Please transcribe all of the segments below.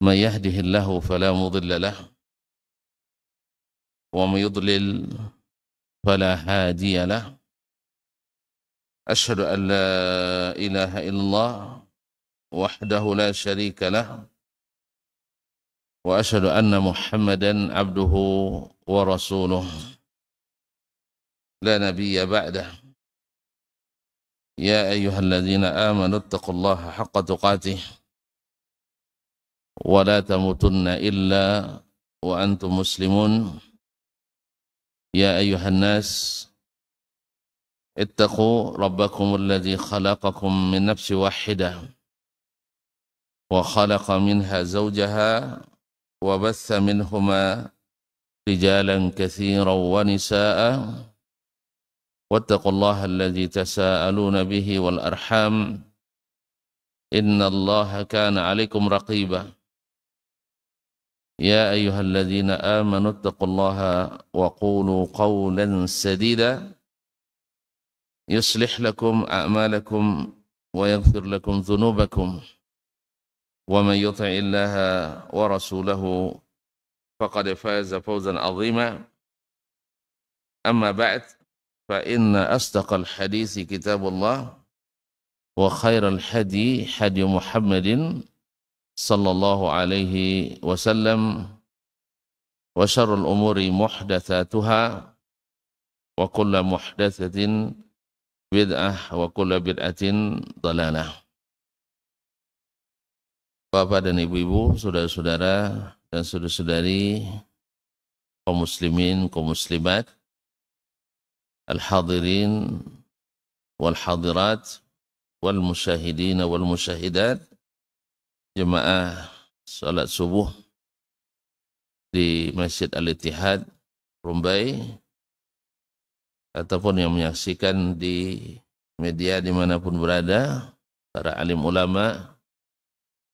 من يهده الله فلا مضل له ومن يضلل فلا هادي له أشهد أن لا إله إلا الله وحده لا شريك له وأشهد أن محمدا عبده ورسوله لا نبي بعده يا أيها الذين آمنوا اتقوا الله حق تقاته ولا تموتن إلا وأنتم مسلمون يا أيها الناس اتقوا ربكم الذي خلقكم من نفس واحدة وخلق منها زوجها وبث منهما رجالا كثيرا ونساء واتقوا الله الذي تساءلون به والأرحام إن الله كان عليكم رقيبا يا أيها الذين آمنوا اتقوا الله وقولوا قولا سديدا يصلح لكم أعمالكم ويغفر لكم ذنوبكم ومن يطع الله ورسوله فقد فاز فوزا عظيما أما بعد فإن أصدق الحديث كتاب الله وخير الحدي حدي محمد صلى الله عليه وسلم وشر الأمور محدثاتها وكل محدثة بدعة وكل بدعة ضلالة. Bapak dan ibu-ibu, saudara-saudara dan saudara-saudari, kaum muslimin, kaum muslimat, al-hadirin wal-hadirat wal-musyahidin wal-musyahidat, jemaah salat subuh di Masjid Al-Ittihad Rumbai ataupun yang menyaksikan di media dimanapun berada, para alim ulama,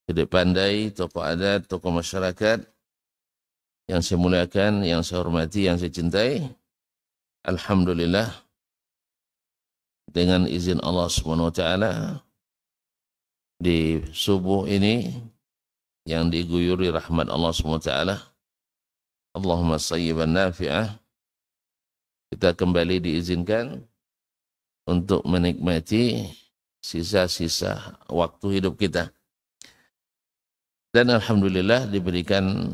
Gede pandai, tokoh adat, tokoh masyarakat yang saya muliakan, yang saya hormati, yang saya cintai. Alhamdulillah, dengan izin Allah Subhanahu wa taala, di subuh ini yang diguyuri rahmat Allah Subhanahu wa taala, Allahumma sayyiban nafi'ah, kita kembali diizinkan untuk menikmati sisa-sisa waktu hidup kita. Dan alhamdulillah diberikan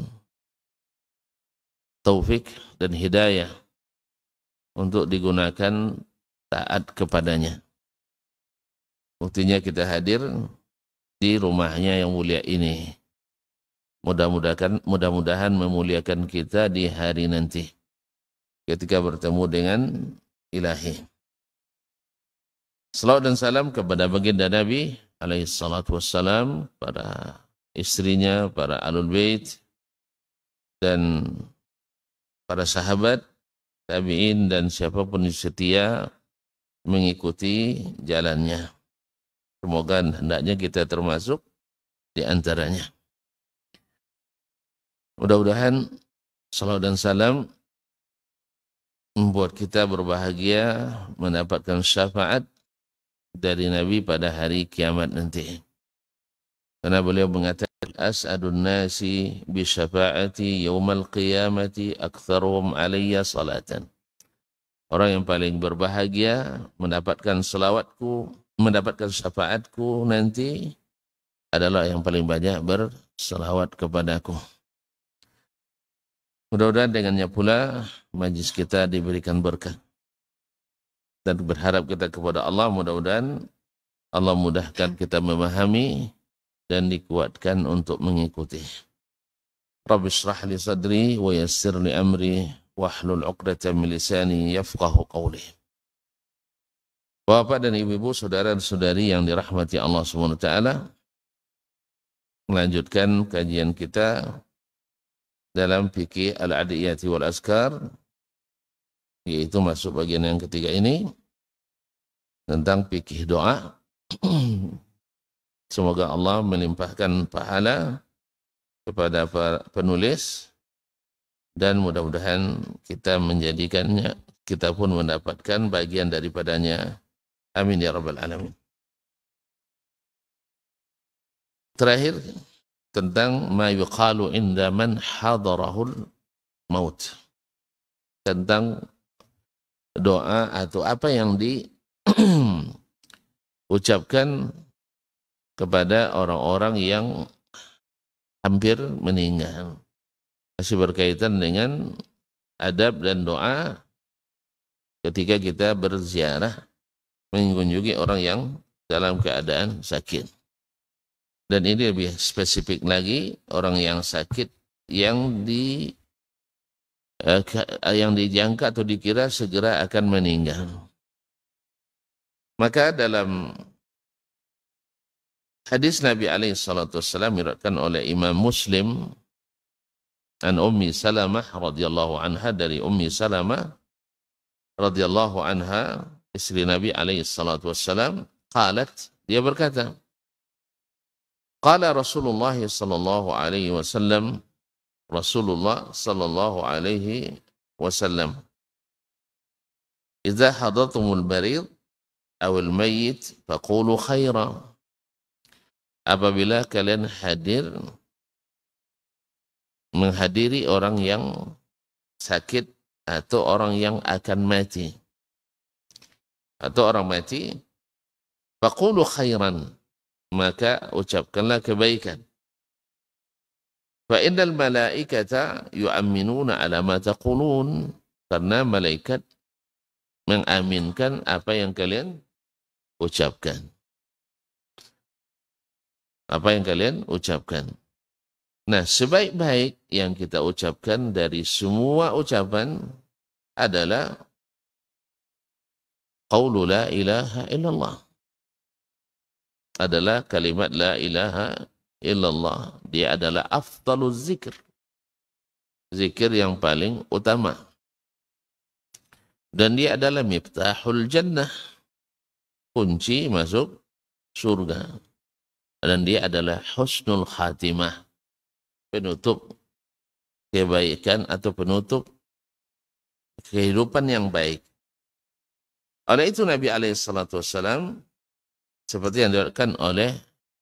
taufik dan hidayah untuk digunakan taat kepadanya. Buktinya kita hadir di rumahnya yang mulia ini. Mudah-mudahan memuliakan kita di hari nanti ketika bertemu dengan Ilahi. Salawat dan salam kepada baginda Nabi alaihi salatu wassalam, para istrinya, para alul bait, dan para sahabat, tabi'in, dan siapapun yang setia mengikuti jalannya. Semoga hendaknya kita termasuk di antaranya. Mudah-mudahan salawat dan salam membuat kita berbahagia mendapatkan syafaat dari Nabi pada hari kiamat nanti. Karena beliau mengatakan, as'adun nasi bi syafaati yaumal qiyamati aktsaruhum alayya salatan. Orang yang paling berbahagia mendapatkan selawatku, mendapatkan syafaatku nanti adalah yang paling banyak berselawat kepadaku. Mudah-mudahan dengannya pula majlis kita diberikan berkah. Dan berharap kita kepada Allah, mudah-mudahan Allah mudahkan kita memahami dan dikuatkan untuk mengikuti. Rabbi shrah li sadri wa yassir li amri wahlul 'uqdatam min lisani yafqahu qawli. Bapak dan ibu-ibu, saudara dan saudari yang dirahmati Allah Subhanahu wa taala, melanjutkan kajian kita dalam fikih al-adiyati wal azkar, yaitu masuk bagian yang ketiga ini tentang fikih doa. Semoga Allah melimpahkan pahala kepada penulis dan mudah-mudahan kita menjadikannya, kita pun mendapatkan bagian daripadanya. Amin ya rabbal alamin. Terakhir tentang ma yuqalu inda man hadarahul maut, tentang doa atau apa yang diucapkan kepada orang-orang yang hampir meninggal. Masih berkaitan dengan adab dan doa ketika kita berziarah mengunjungi orang yang dalam keadaan sakit. Dan ini lebih spesifik lagi, orang yang sakit yang dijangka atau dikira segera akan meninggal. Maka dalam hadis Nabi SAW diriwayatkan oleh Imam Muslim an Ummi Salamah radhiyallahu anha, dari Ummi Salamah radhiyallahu anha, istri Nabi SAW, qalat, dia berkata, qala Rasulullah sallallahu alaihi wasallam, Rasulullah sallallahu alaihi wasallam, idza hadartumul marid awil mayyit faqulu khaira. Apabila kalian menghadiri orang yang sakit atau orang yang akan mati, atau orang mati, faqulu khairan, maka ucapkanlah kebaikan. Fa innal malaikata yu'minuna ala ma taqulun, karena malaikat mengaminkan apa yang kalian ucapkan. Apa yang kalian ucapkan. Nah, sebaik-baik yang kita ucapkan dari semua ucapan adalah qaulu la ilaha illallah. Adalah kalimat la ilaha illallah. Dia adalah afdaluz zikr. Zikir yang paling utama. Dan dia adalah miftahul jannah. Kunci masuk surga. Dan dia adalah husnul khatimah. Penutup kebaikan atau penutup kehidupan yang baik. Oleh itu Nabi SAW, seperti yang diriwayatkan oleh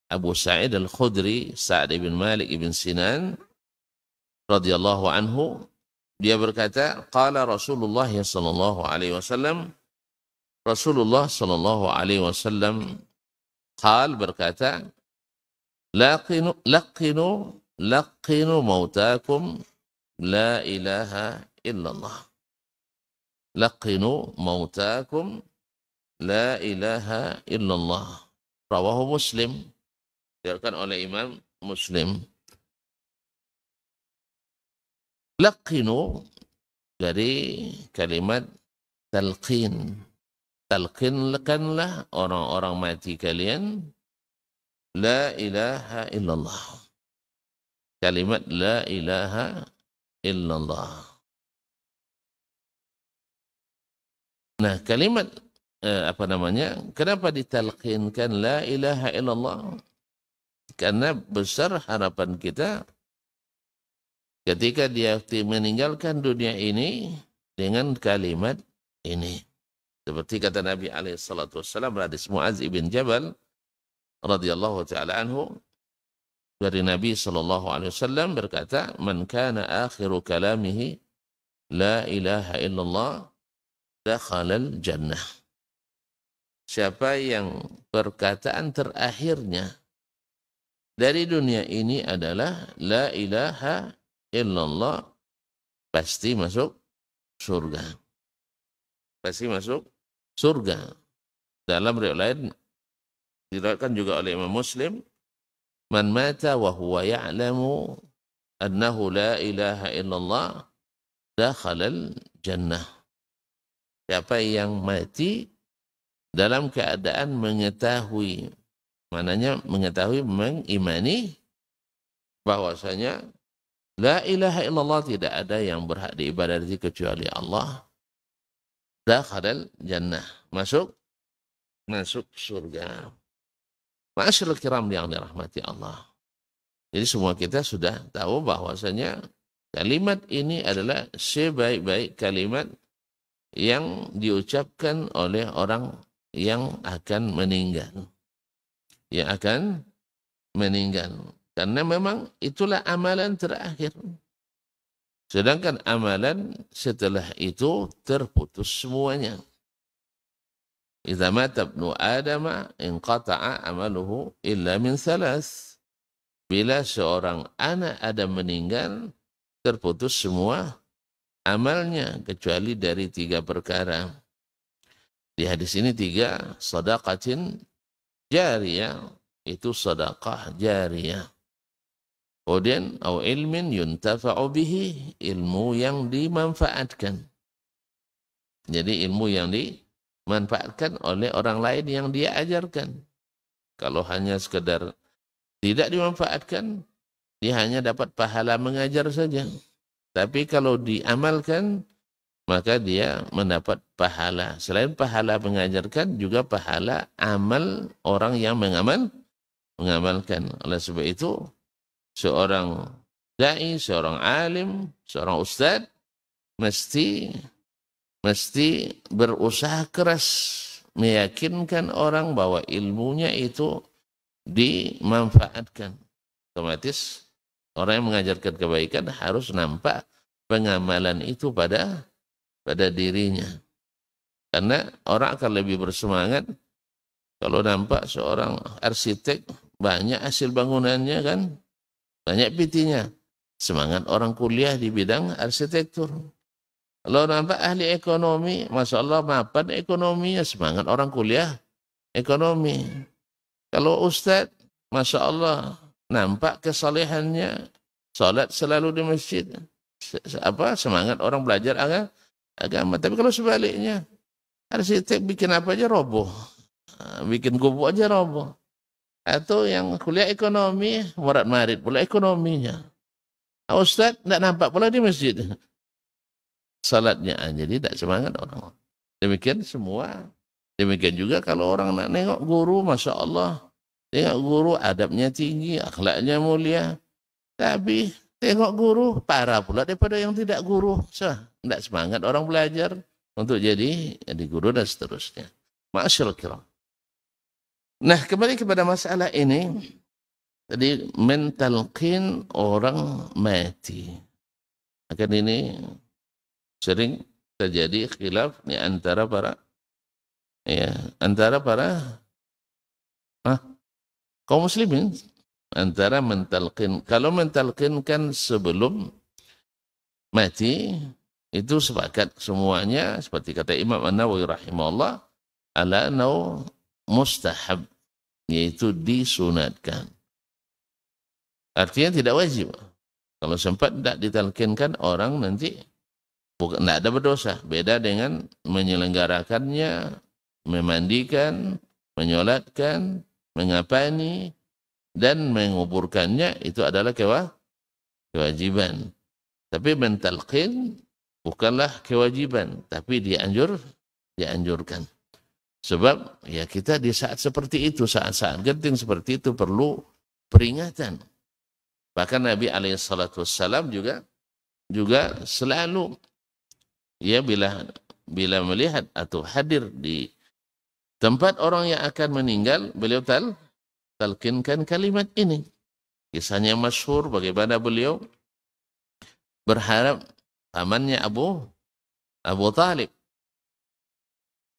Abu Sa'id Al-Khudri, Sa'ad ibn Malik ibn Sinan radhiyallahu anhu, dia berkata, qala Rasulullah sallallahu alaihi wasallam, Rasulullah sallallahu alaihi wasallam qal, berkata, laqinu mautakum la ilaha illallah. Laqinu mautakum la ilaha illallah. Rawahu Muslim. Diriwayatkan oleh Imam Muslim. Laqinu dari kalimat talqin. Talqinkanlah orang-orang mati kalian la ilaha illallah. Kalimat la ilaha illallah. Nah, kalimat kenapa ditalqinkan la ilaha illallah? Karena besar harapan kita ketika dia meninggalkan dunia ini dengan kalimat ini. Seperti kata Nabi SAW, hadis Mu'adz ibn Jabal radhiyallahu ta'ala anhu, dari Nabi SAW berkata, man kana akhiru kalamihi la ilaha illallah dakhalal jannah. Siapa yang perkataan terakhirnya dari dunia ini adalah la ilaha illallah, pasti masuk surga. Pasti masuk surga. Dalam riwayat lain diriwayatkan juga oleh Imam Muslim, man mata wa huwa ya'lamu annahu la ilaha illallah dakhalal jannah. Siapa yang mati dalam keadaan mengetahui, maknanya mengetahui, mengimani bahwasanya la ilaha illallah, tidak ada yang berhak diibadati kecuali Allah, dakhalal jannah, masuk surga. Ma'asyiral kiram yang dirahmati Allah. Jadi semua kita sudah tahu bahwasanya kalimat ini adalah sebaik-baik kalimat yang diucapkan oleh orang yang akan meninggal. Yang akan meninggal. Karena memang itulah amalan terakhir. Sedangkan amalan setelah itu terputus semuanya. Idza mata ibnu Adam inqata'a amaluhu illa min thalath. Bila seorang anak Adam meninggal, terputus semua amalnya kecuali dari 3 perkara. Di hadis ini 3, sadaqatin jariyah, itu sedekah jariyah. Kemudian au ilmin yuntafa'u bihi, ilmu yang dimanfaatkan. Jadi ilmu yang dimanfaatkan oleh orang lain yang dia ajarkan. Kalau hanya sekedar tidak dimanfaatkan, dia hanya dapat pahala mengajar saja. Tapi kalau diamalkan, maka dia mendapat pahala. Selain pahala mengajarkan, juga pahala amal orang yang mengamalkan. Oleh sebab itu, seorang da'i, seorang alim, seorang ustadz mesti berusaha keras meyakinkan orang bahwa ilmunya itu dimanfaatkan. Otomatis orang yang mengajarkan kebaikan harus nampak pengamalan itu pada dirinya. Karena orang akan lebih bersemangat kalau nampak seorang arsitek banyak hasil bangunannya kan, banyak PT-nya. Semangat orang kuliah di bidang arsitektur. Kalau nampak ahli ekonomi, Masya Allah mapan ekonominya, semangat orang kuliah ekonomi. Kalau ustadz, Masya Allah, nampak kesalehannya, salat selalu di masjid. Semangat orang belajar agama. Tapi kalau sebaliknya, arsitek bikin apa aja roboh. Bikin gubuk aja roboh. Atau yang kuliah ekonomi, marit pula ekonominya. Ustadz tidak nampak pula di masjid. Salatnya, jadi tidak semangat orang. Demikian semua. Demikian juga kalau orang nak nengok guru, Masya Allah. Tengok guru adabnya tinggi, akhlaknya mulia. Tapi tengok guru, parah pula daripada yang tidak guru. Tidak semangat orang belajar untuk jadi guru dan seterusnya. Ma'asyarul kiram. Nah, kembali kepada masalah ini. Tadi mentalqin orang mati. Akan ini sering terjadi khilaf di antara para kaum muslimin, antara mentalqin. Kalau mentalqinkan sebelum mati itu sepakat semuanya seperti kata Imam An-Nawawi rahimahullah ala nau mustahab, yaitu disunatkan. Artinya tidak wajib. Kalau sempat tidak ditalqinkan orang nanti tidak ada berdosa. Beda dengan menyelenggarakannya, memandikan, menyolatkan, mengapani, dan menguburkannya, itu adalah kewajiban. Tapi mentalqin bukanlah kewajiban, tapi dianjurkan. Sebab ya kita di saat seperti itu, saat-saat genting seperti itu perlu peringatan. Bahkan Nabi SAW juga selalu bila melihat atau hadir di tempat orang yang akan meninggal, beliau talqinkan kalimat ini. Kisahnya masyhur bagaimana beliau berharap pamannya Abu Talib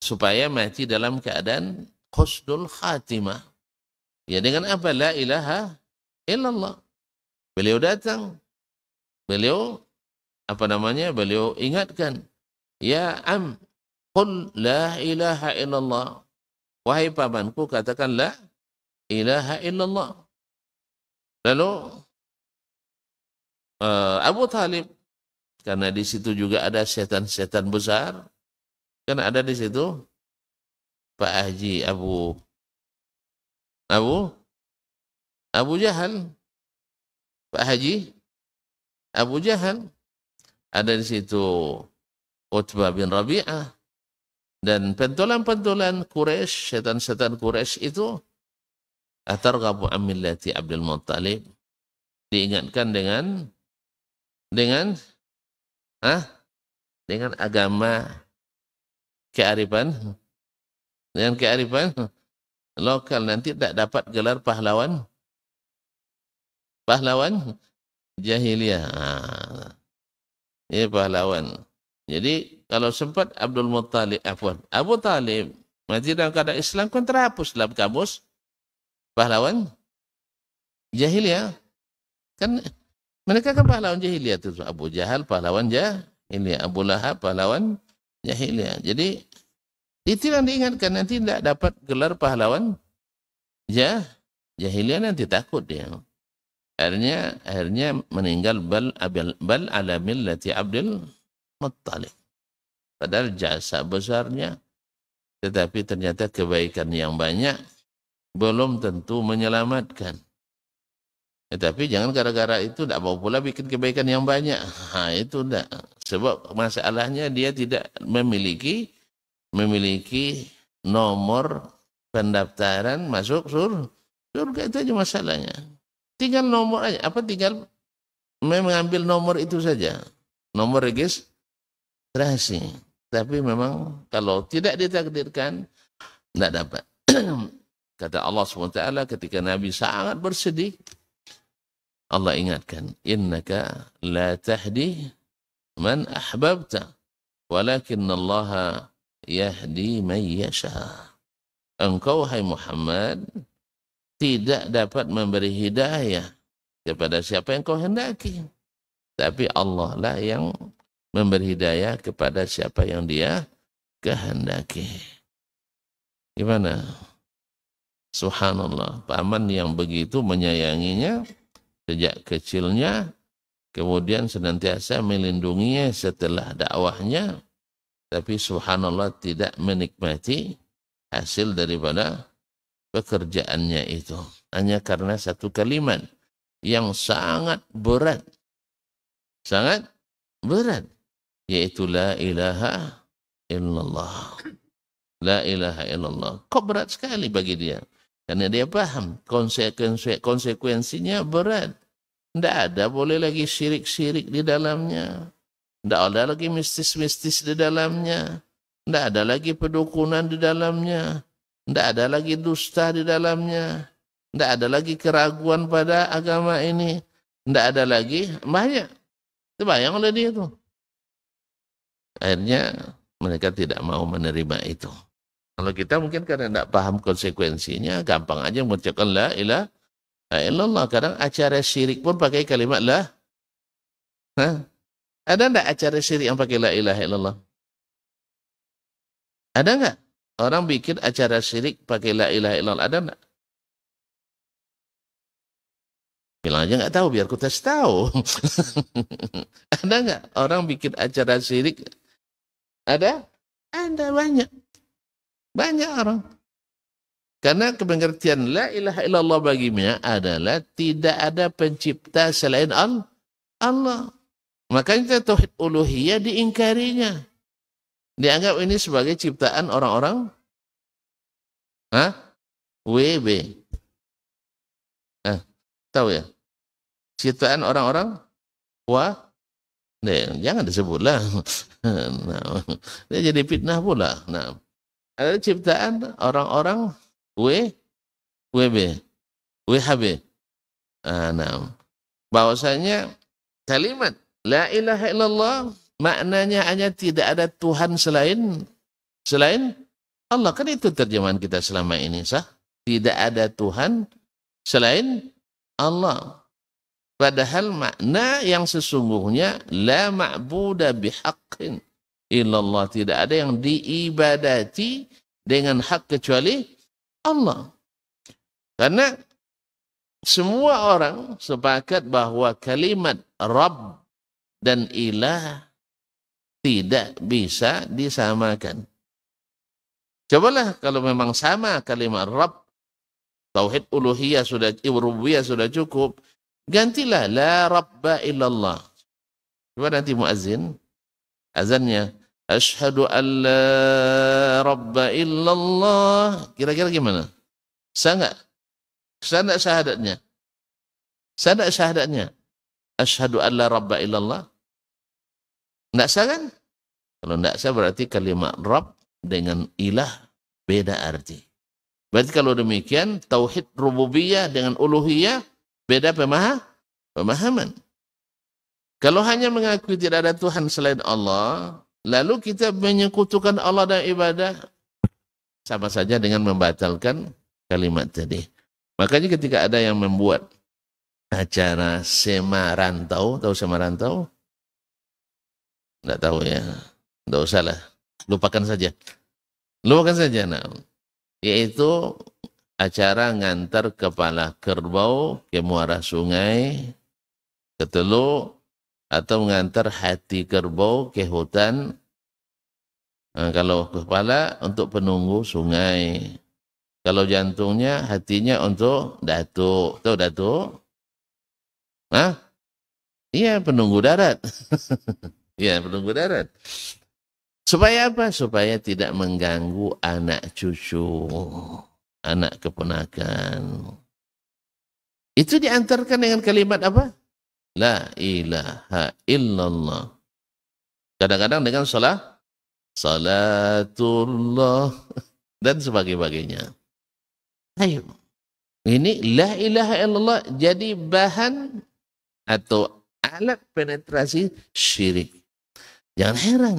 supaya mati dalam keadaan husnul khatimah. Ya dengan apa? La ilaha illallah. Beliau datang, beliau ingatkan, ya am, qul la ilaha illallah. Wahai pamanku, katakan la ilaha illallah. Lalu Abu Talib, karena di situ juga ada setan-setan besar, kan ada di situ Pak Haji Abu Jahal, Pak Haji Abu Jahal, ada di situ Utbah bin Rabi'ah, dan pentolan-pentolan Quraisy, setan-setan Quraisy itu atarghabu an millati Abdul Muttalib, diingatkan dengan agama kearifan, dengan kearifan lokal, nanti tidak dapat gelar pahlawan pahlawan jahiliyah. Ini pahlawan. Jadi kalau sempat Abdul Muttalib, Abu Talib mati dalam keadaan Islam kan terhapus dalam kamus pahlawan jahiliyah. Kan mereka kan pahlawan jahiliyah itu. Abu Jahal pahlawan jahiliyah, Abu Lahab pahlawan jahiliyah. Jadi itu yang diingatkan, nanti tidak dapat gelar pahlawan jahiliyah, nanti takut dia. Akhirnya meninggal bal ala millati Abdul Muttalib. Padahal jasa besarnya, tetapi ternyata kebaikan yang banyak belum tentu menyelamatkan. Tetapi jangan gara-gara itu tidak mau pula bikin kebaikan yang banyak. Itu tidak. Sebab masalahnya dia tidak memiliki nomor pendaftaran masuk surga, itu aja masalahnya. Tinggal nomor aja, tinggal mengambil nomor itu saja, nomor registrasi. Tapi memang kalau tidak ditakdirkan, tidak dapat. Kata Allah SWT ketika Nabi sangat bersedih, Allah ingatkan, innaka la tahdi man ahbabta, walakinallaha yahdi man yasha. Engkau, hai Muhammad, tidak dapat memberi hidayah kepada siapa yang kau hendaki. Tapi Allah lah yang memberi hidayah kepada siapa yang dia kehendaki. Gimana? Subhanallah. Paman yang begitu menyayanginya sejak kecilnya, kemudian senantiasa melindunginya setelah dakwahnya, tapi subhanallah tidak menikmati hasil daripada pekerjaannya itu. Hanya karena satu kalimat yang sangat berat. Sangat berat. Yaitu la ilaha illallah. La ilaha illallah. Kok berat sekali bagi dia? Karena dia paham konsekuensinya berat. Tidak ada boleh lagi syirik-syirik di dalamnya. Tidak ada lagi mistis-mistis di dalamnya. Tidak ada lagi pedukunan di dalamnya. Tidak ada lagi dusta di dalamnya. Tidak ada lagi keraguan pada agama ini. Tidak ada lagi, banyak. Itu bayang oleh dia itu. Akhirnya mereka tidak mau menerima itu. Kalau kita mungkin karena tidak paham konsekuensinya, gampang aja mengucapkan la ilaha illallah. Kadang acara syirik pun pakai kalimat la. Ada enggak acara syirik yang pakai la ilaha illallah? Ada enggak? Orang bikin acara syirik pakai la ilaha illallah, ada enggak? Bilang aja enggak tahu, biar ku tes tahu. Ada enggak orang bikin acara syirik? Ada? Ada, banyak. Banyak orang. Karena pengertian la ilaha illallah baginya adalah tidak ada pencipta selain Allah. Makanya tauhid uluhiyah diingkarinya. Dianggap ini sebagai ciptaan orang-orang WB. Tahu ya? Ciptaan orang-orang jangan disebutlah. Nah, dia jadi fitnah pula. Nah, ada ciptaan orang-orang WB, WHB. Nah, bahwasanya kalimat la ilaha illallah maknanya hanya tidak ada Tuhan selain Allah. Kan itu terjemahan kita selama ini, sah? Tidak ada Tuhan selain Allah. Padahal makna yang sesungguhnya la ma'buda bihaqqin illallah. Tidak ada yang diibadati dengan hak kecuali Allah. Karena semua orang sepakat bahwa kalimat Rabb dan ilah tidak bisa disamakan. Cobalah kalau memang sama kalimat Rabb, tauhid uluhiyah sudah, rububiyah sudah cukup, gantilah la Rabba illallah. Coba nanti muazzin, azannya asyhadu an la Rabba illallah. Kira-kira gimana? Sah nggak? Sah nggak syahadatnya? Sah nggak syahadatnya? Asyhadu an la Rabba illallah. Nggak sah kan? Kalau nggak sah berarti kalimat Rabb dengan ilah beda arti. Berarti kalau demikian tauhid rububiyah dengan uluhiyah beda pemahaman. Kalau hanya mengakui tidak ada Tuhan selain Allah, lalu kita menyekutukan Allah dalam ibadah, sama saja dengan membatalkan kalimat tadi. Makanya ketika ada yang membuat acara Sema Rantau, tahu Sema Rantau? Nggak tahu ya, nggak usah lah, lupakan saja. Lupakan saja, nah. Yaitu acara ngantar kepala kerbau ke muara sungai, ke teluk, atau mengantar hati kerbau ke hutan. Nah, kalau kepala untuk penunggu sungai, kalau jantungnya, hatinya untuk datuk. Tahu datuk? Hah? Iya, penunggu darat. Iya, penunggu darat. Supaya apa? Supaya tidak mengganggu anak cucu, anak keponakan. Itu diantarkan dengan kalimat apa? La ilaha illallah. Kadang-kadang dengan salatullah dan sebagainya. Ayo. Ini la ilaha illallah jadi bahan atau alat penetrasi syirik. Jangan heran.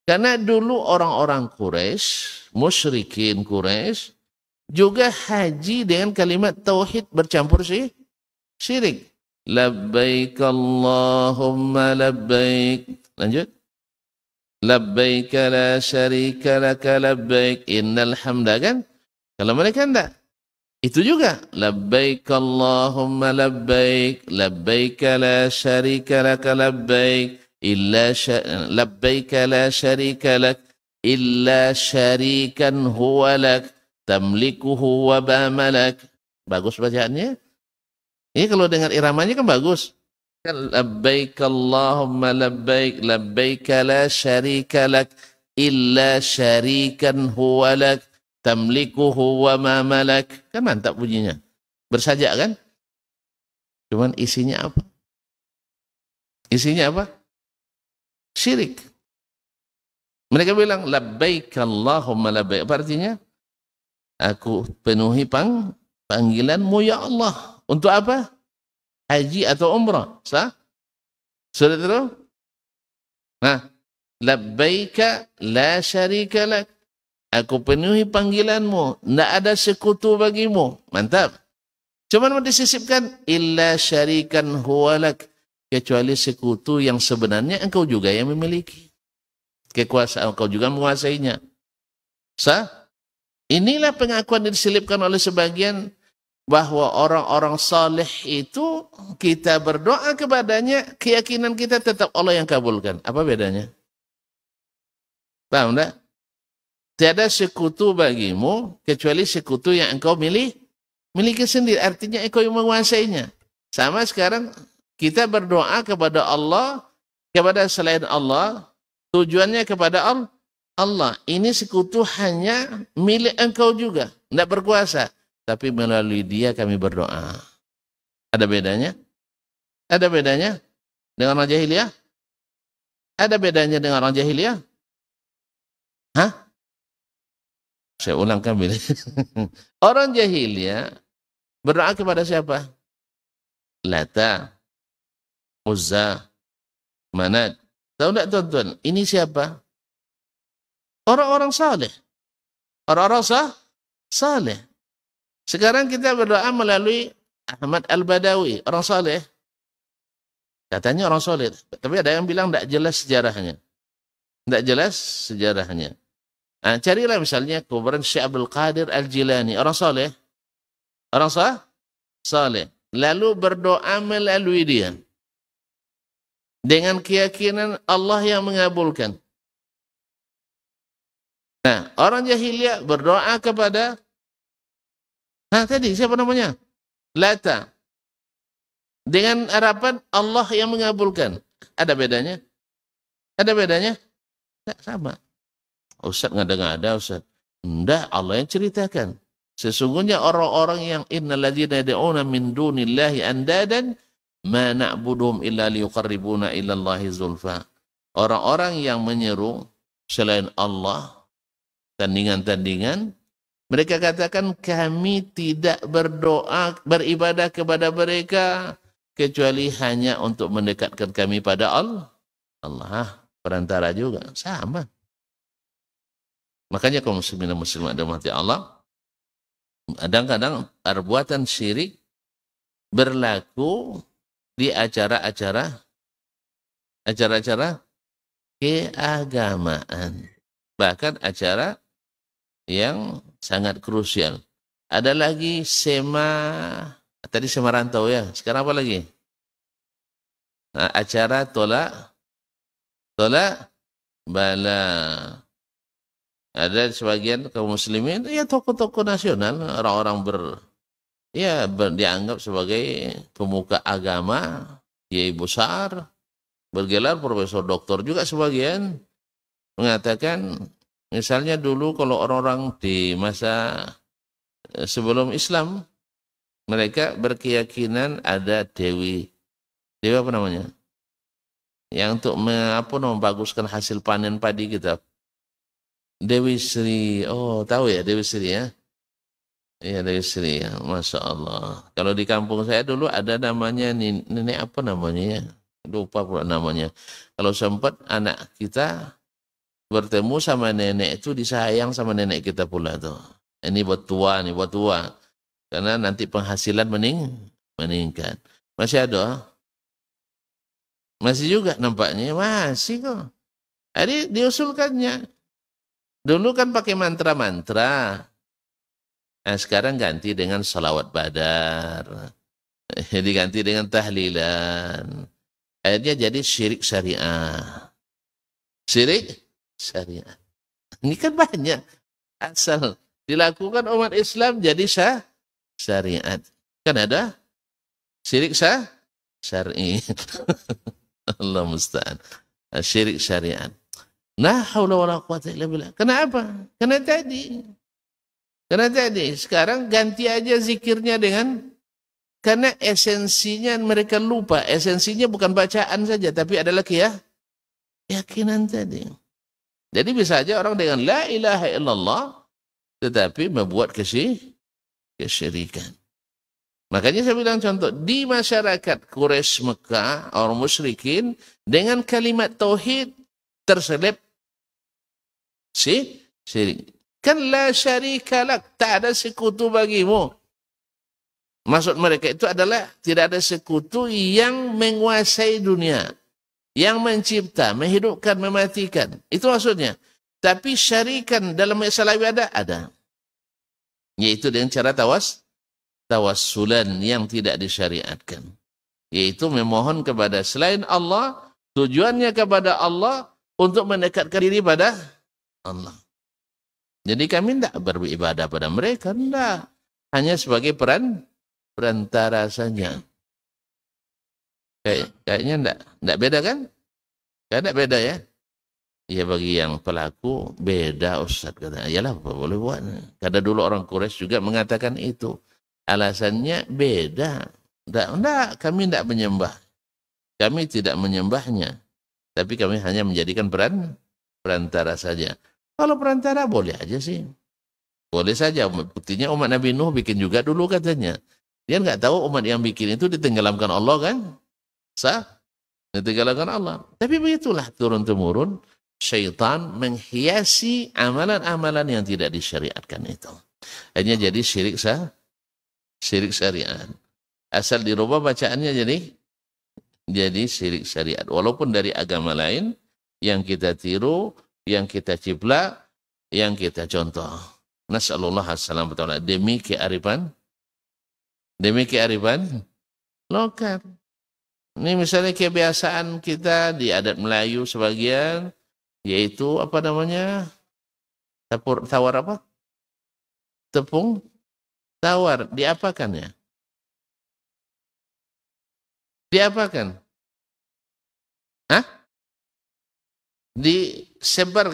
Karena dulu orang-orang Quraisy, musyrikin Quraisy juga haji dengan kalimat tauhid bercampur syirik. Labbaik Allahumma labbaik. Lanjut. Labbaik la syarika laka labbaik innal hamda, kan? Kalau mereka enggak. Itu juga labbaik Allahumma labbaik labbaik la syarika laka labbaik illa labbaik la syarika lak illa syarikan huwa lak tamlikuhu wa bamalak. Bagus bacaannya. Ini kalau dengar iramanya kan bagus. Kan labbaik Allahumma labbaik labbaik la syarika lak illa syarikan huwa lak tamlikuhu wa ma malak. Kan mantap bunyinya. Bersajak kan? Cuman isinya apa? Isinya apa? Syirik. Mereka bilang labbaik Allahumma labbaik. Apa artinya? Aku penuhi panggilanmu ya Allah. Untuk apa? Haji atau umrah. Sah? Sudah tahu? Nah, labbaika la syarika lak. Aku penuhi panggilanmu, tidak ada sekutu bagimu. Mantap. Cuma mau disisipkan illa syarikan huwalak, kecuali sekutu yang sebenarnya engkau juga yang memiliki. Kekuasaan engkau juga menguasainya. Sah? Inilah pengakuan yang diselipkan oleh sebagian bahwa orang-orang saleh itu kita berdoa kepadanya, keyakinan kita tetap Allah yang kabulkan. Apa bedanya? Paham enggak? Tiada sekutu bagimu kecuali sekutu yang engkau miliki sendiri. Artinya engkau yang menguasainya. Sama sekarang kita berdoa kepada Allah, kepada selain Allah, tujuannya kepada Allah. Ini sekutu hanya milik engkau juga. Tidak berkuasa. Tapi melalui dia kami berdoa. Ada bedanya? Ada bedanya dengan orang jahiliyah? Ada bedanya dengan orang jahiliyah? Hah? Saya ulang kembali. Orang jahiliyah berdoa kepada siapa? Lata, Uzza, Manat. Tahu tidak tuan-tuan? Ini siapa? Orang-orang saleh. Orang-orang saleh. Sekarang kita berdoa melalui Ahmad Al-Badawi, orang saleh. Katanya orang saleh. Tapi ada yang bilang tidak jelas sejarahnya. Tidak jelas sejarahnya. Nah, carilah misalnya kuburan Syekh Abdul Qadir Al-Jilani, orang saleh. Orang saleh. Lalu berdoa melalui dia. Dengan keyakinan Allah yang mengabulkan. Nah, orang jahiliyah berdoa kepada tadi siapa namanya? Lata. Dengan harapan Allah yang mengabulkan. Ada bedanya? Ada bedanya? Tidak sama. Ustaz ngada-ngada Ustaz. Enggak, Allah yang ceritakan. Sesungguhnya orang-orang yang innalladzina yad'una min dunillahi andadan ma na'buduhum illa liyuqarribuna ila Allahi zulfa. Orang-orang yang menyeru selain Allah tandingan-tandingan, mereka katakan kami tidak berdoa beribadah kepada mereka kecuali hanya untuk mendekatkan kami pada Allah. Allah perantara juga sama. Makanya kaum muslimin dan muslimat dirahmati Allah, kadang-kadang perbuatan syirik berlaku di acara-acara keagamaan, bahkan acara yang sangat krusial. Ada lagi tadi sema rantau ya, sekarang apa lagi? Nah, acara tolak bala. Ada sebagian kaum muslimin, ya tokoh-tokoh nasional, orang-orang dianggap sebagai pemuka agama, kiai besar, bergelar profesor doktor juga sebagian, mengatakan, misalnya dulu kalau orang-orang di masa sebelum Islam, mereka berkeyakinan ada dewi apa namanya? Yang untuk membaguskan hasil panen padi kita. Dewi Sri, oh tahu ya Dewi Sri ya? Iya Dewi Sri, ya. Masya Allah. Kalau di kampung saya dulu ada namanya nenek apa namanya ya? Lupa pula namanya. Kalau sempat anak kita bertemu sama nenek itu disayang sama nenek kita pula tuh. Ini buat tua, karena nanti penghasilan meningkat. Masih ada? Masih juga nampaknya, masih kok. Jadi diusulkannya. Dulu kan pakai mantra-mantra. Nah, sekarang ganti dengan salawat badar. Diganti dengan tahlilan. Akhirnya jadi syirik syariah. Syirik syariah. Ini kan banyak. Asal dilakukan umat Islam jadi syariat. Kan ada syirik syar'i. Allah musta'an. Syirik syariat. La haula wala quwata illa billah. Kenapa? Karena tadi sekarang ganti aja zikirnya karena esensinya mereka lupa. Esensinya bukan bacaan saja, tapi adalah keyakinan tadi. Jadi bisa aja orang dengan la ilaha illallah tetapi membuat kesyirikan. Makanya saya bilang contoh, di masyarakat Quraisy Mekah, orang musyrikin dengan kalimat tauhid terselip syirik. Kan la syarika lak, tak ada sekutu bagimu. Maksud mereka itu adalah tidak ada sekutu yang menguasai dunia, yang mencipta, menghidupkan, mematikan. Itu maksudnya. Tapi syarikan dalam masalah ibadah ada. Yaitu dengan cara tawassulan yang tidak disyariatkan. Yaitu memohon kepada selain Allah, tujuannya kepada Allah untuk mendekatkan diri pada Allah. Jadi kami tidak beribadah pada mereka, tidak. Hanya sebagai perantara saja. Kayaknya tidak beda kan? Tidak beda ya? Ya bagi yang pelaku beda Ustaz kata. Yalah boleh buat. Karena dulu orang Quraisy juga mengatakan itu. Alasannya beda. Tidak, kami tidak menyembah. Kami tidak menyembahnya. Tapi kami hanya menjadikan perantara saja. Kalau perantara boleh aja sih. Boleh saja. Buktinya umat Nabi Nuh bikin juga dulu katanya. Dia nggak tahu umat yang bikin itu ditenggelamkan Allah kan? Ditenggelamkan Allah. Tapi begitulah turun-temurun syaitan menghiasi amalan-amalan yang tidak disyariatkan itu. Hanya jadi syirik syariat. Asal dirubah bacaannya jadi syirik syariat. Walaupun dari agama lain yang kita tiru, yang kita ciplak, yang kita contoh. Nasallallahu alaihi wasallam demi kearifan lokal. Ini misalnya kebiasaan kita di adat Melayu sebagian, yaitu apa namanya? Tawar apa? Tepung tawar. Diapakan ya? Diapakan? Hah? Disebar,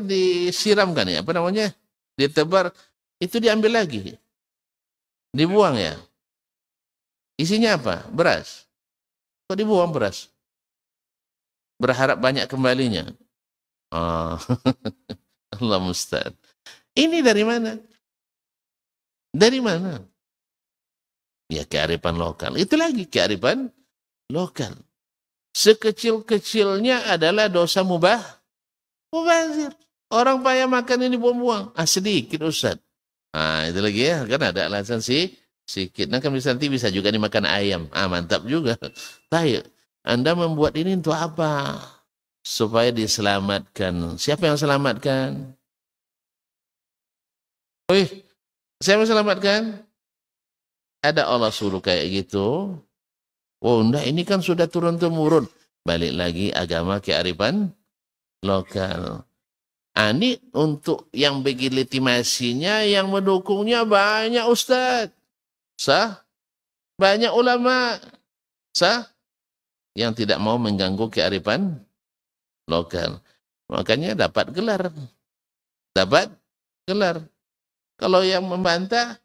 disiramkan ya, apa namanya? Ditebar, itu diambil lagi. Dibuang ya. Isinya apa? Beras. Kok dibuang beras? Berharap banyak kembalinya. Oh. Allah musta'an. Ini dari mana? Dari mana? Ya kearifan lokal. Itu lagi kearifan lokal. Sekecil-kecilnya adalah dosa mubazir. Orang payah makan ini buang-buang. Sedikit Ustaz. Itu lagi ya. Kan ada alasan sedikit. Nah kan nanti bisa juga dimakan ayam. Mantap juga. Tahu. Anda membuat ini untuk apa? Supaya diselamatkan. Siapa yang selamatkan? Siapa yang selamatkan? Ada Allah suruh kayak gitu. Oh enggak, ini kan sudah turun-temurun. Balik lagi agama kearifan lokal. Ini untuk yang bagi legitimasinya, yang mendukungnya banyak Ustadz. Sah? Banyak ulama. Sah? Yang tidak mau mengganggu kearifan lokal. Makanya dapat gelar. Dapat gelar. Kalau yang membantah,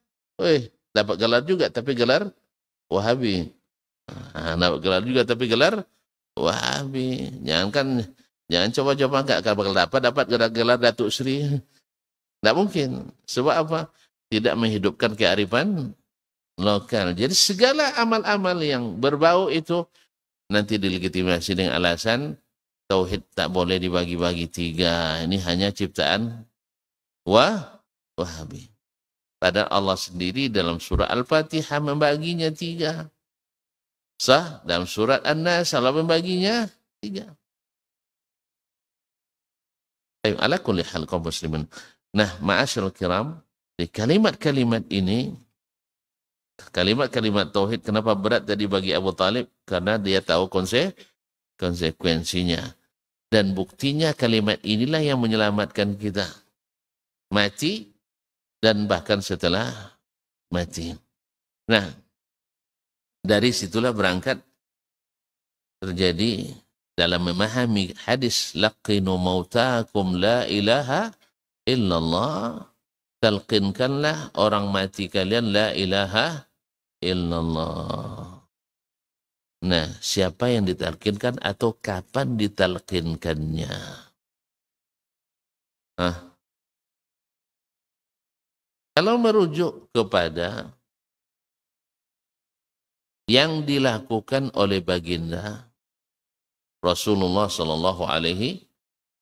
dapat gelar juga, tapi gelar Wahabi. Dapat gelar juga, tapi gelar Wahabi. Jangan coba-coba enggak bakal dapat gelar Datuk Sri. Tidak mungkin. Sebab apa? Tidak menghidupkan kearifan lokal. Jadi segala amal-amal yang berbau itu nanti dilegitimasi dengan alasan tauhid tak boleh dibagi-bagi 3. Ini hanya ciptaan Wahabi. Padahal Allah sendiri dalam surah Al-Fatihah membaginya 3. Sah? Dalam surat An-Nas Allah membaginya 3. Ala kulli hal kaum muslimin. Nah, ma'asyiral kiram, di kalimat-kalimat ini, kalimat-kalimat tauhid kenapa berat tadi bagi Abu Talib? Karena dia tahu konsekuensinya. Dan buktinya kalimat inilah yang menyelamatkan kita. Mati dan bahkan setelah mati. Nah, dari situlah berangkat terjadi dalam memahami hadis laqinu mautakum la ilaha illallah, talqinkanlah orang mati kalian la ilaha illallah. Nah, siapa yang ditalqinkan atau kapan ditalqinkannya? Kalau merujuk kepada yang dilakukan oleh baginda Rasulullah Sallallahu Alaihi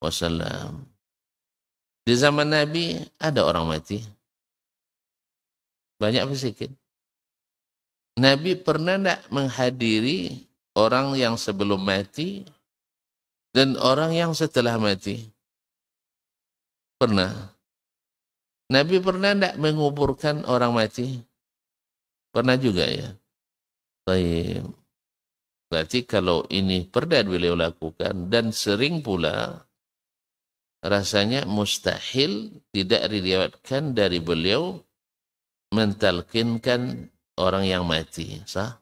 Wasallam. Di zaman Nabi ada orang mati. Banyak apa sedikit? Nabi pernah tidak menghadiri orang yang sebelum mati dan orang yang setelah mati? Pernah. Nabi pernah tidak menguburkan orang mati? Pernah juga ya. Baik. Berarti kalau ini pernah beliau lakukan dan sering pula, rasanya mustahil tidak diriwayatkan dari beliau mentalkinkan orang yang mati. Sah?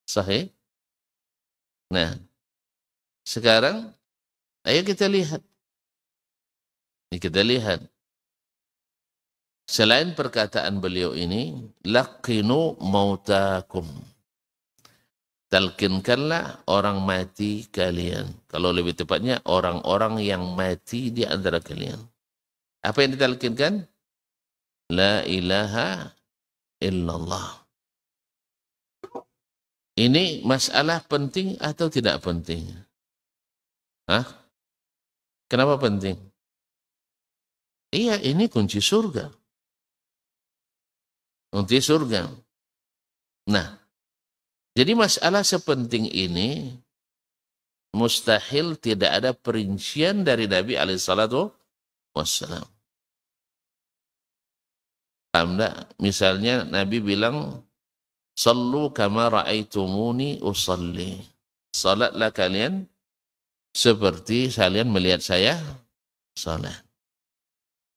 Sahih? Nah, sekarang ayo kita lihat. Kita lihat. Selain perkataan beliau ini, laqinu mautakum. Talkinkanlah orang mati kalian. Kalau lebih tepatnya, orang-orang yang mati di antara kalian. Apa yang ditalkinkan? La ilaha illallah. Ini masalah penting atau tidak penting? Kenapa penting? Iya, ini kunci surga. Kunci surga. Nah, jadi masalah sepenting ini mustahil tidak ada perincian dari Nabi alaihissalatu wassalam. Paham tak? Misalnya Nabi bilang, Sallu kama ra'aitumuni usalli. Salatlah kalian seperti kalian melihat saya salat.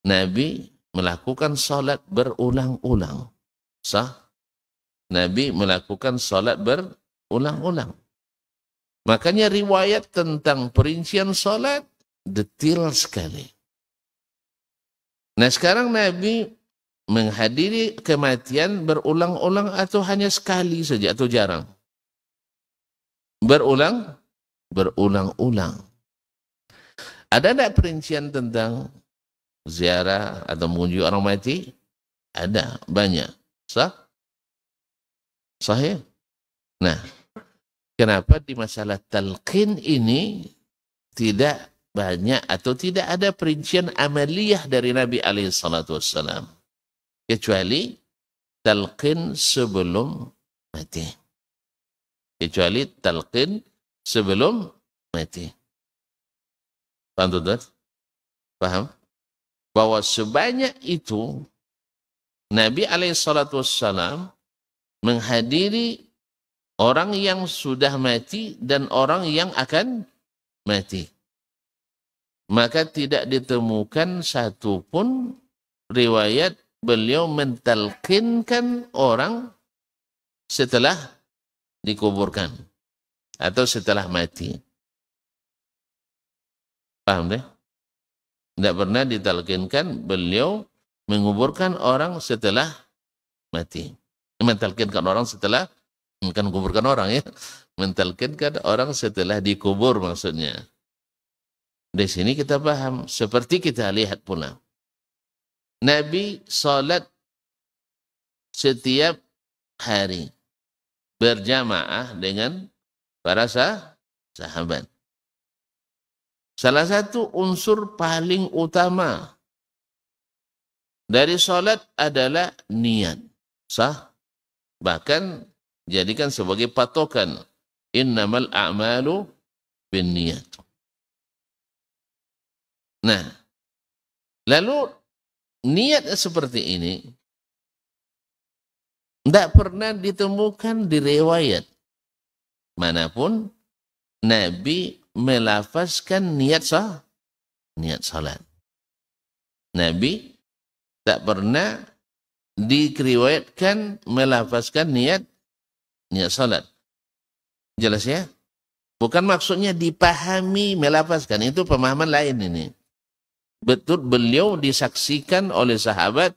Nabi melakukan salat berulang-ulang. Sah? Nabi melakukan salat berulang-ulang. Makanya riwayat tentang perincian salat detail sekali. Nah sekarang Nabi menghadiri kematian berulang-ulang atau hanya sekali saja atau jarang? Berulang-ulang. Ada tidak perincian tentang ziarah atau mengunjungi orang mati? Ada, banyak. Sah? Sahih? Nah, kenapa di masalah talqin ini tidak banyak atau tidak ada perincian amaliyah dari Nabi SAW, kecuali talqin sebelum mati. Kecuali talqin sebelum mati. Paham tuan? Paham? Bahwa sebanyak itu Nabi SAW menghadiri orang yang sudah mati dan orang yang akan mati. Maka tidak ditemukan satupun riwayat beliau mentalkinkan orang setelah dikuburkan atau setelah mati. Paham deh? Tidak pernah ditalkinkan beliau menguburkan orang setelah mati. Mentalkinkan orang setelah, bukan menguburkan orang ya, mentalkinkan orang setelah dikubur maksudnya. Di sini kita paham, seperti kita lihat pula. Nabi salat setiap hari berjamaah dengan para sahabat. Salah satu unsur paling utama dari salat adalah niat. Sah? Bahkan jadikan sebagai patokan. Innamal a'malu bin niat. Nah, lalu niat seperti ini tidak pernah ditemukan di riwayat manapun Nabi melafazkan niat salat. Nabi tak pernah diriwayatkan melafazkan niat salat. Jelas ya? Bukan maksudnya dipahami melafazkan, itu pemahaman lain ini. Betul beliau disaksikan oleh sahabat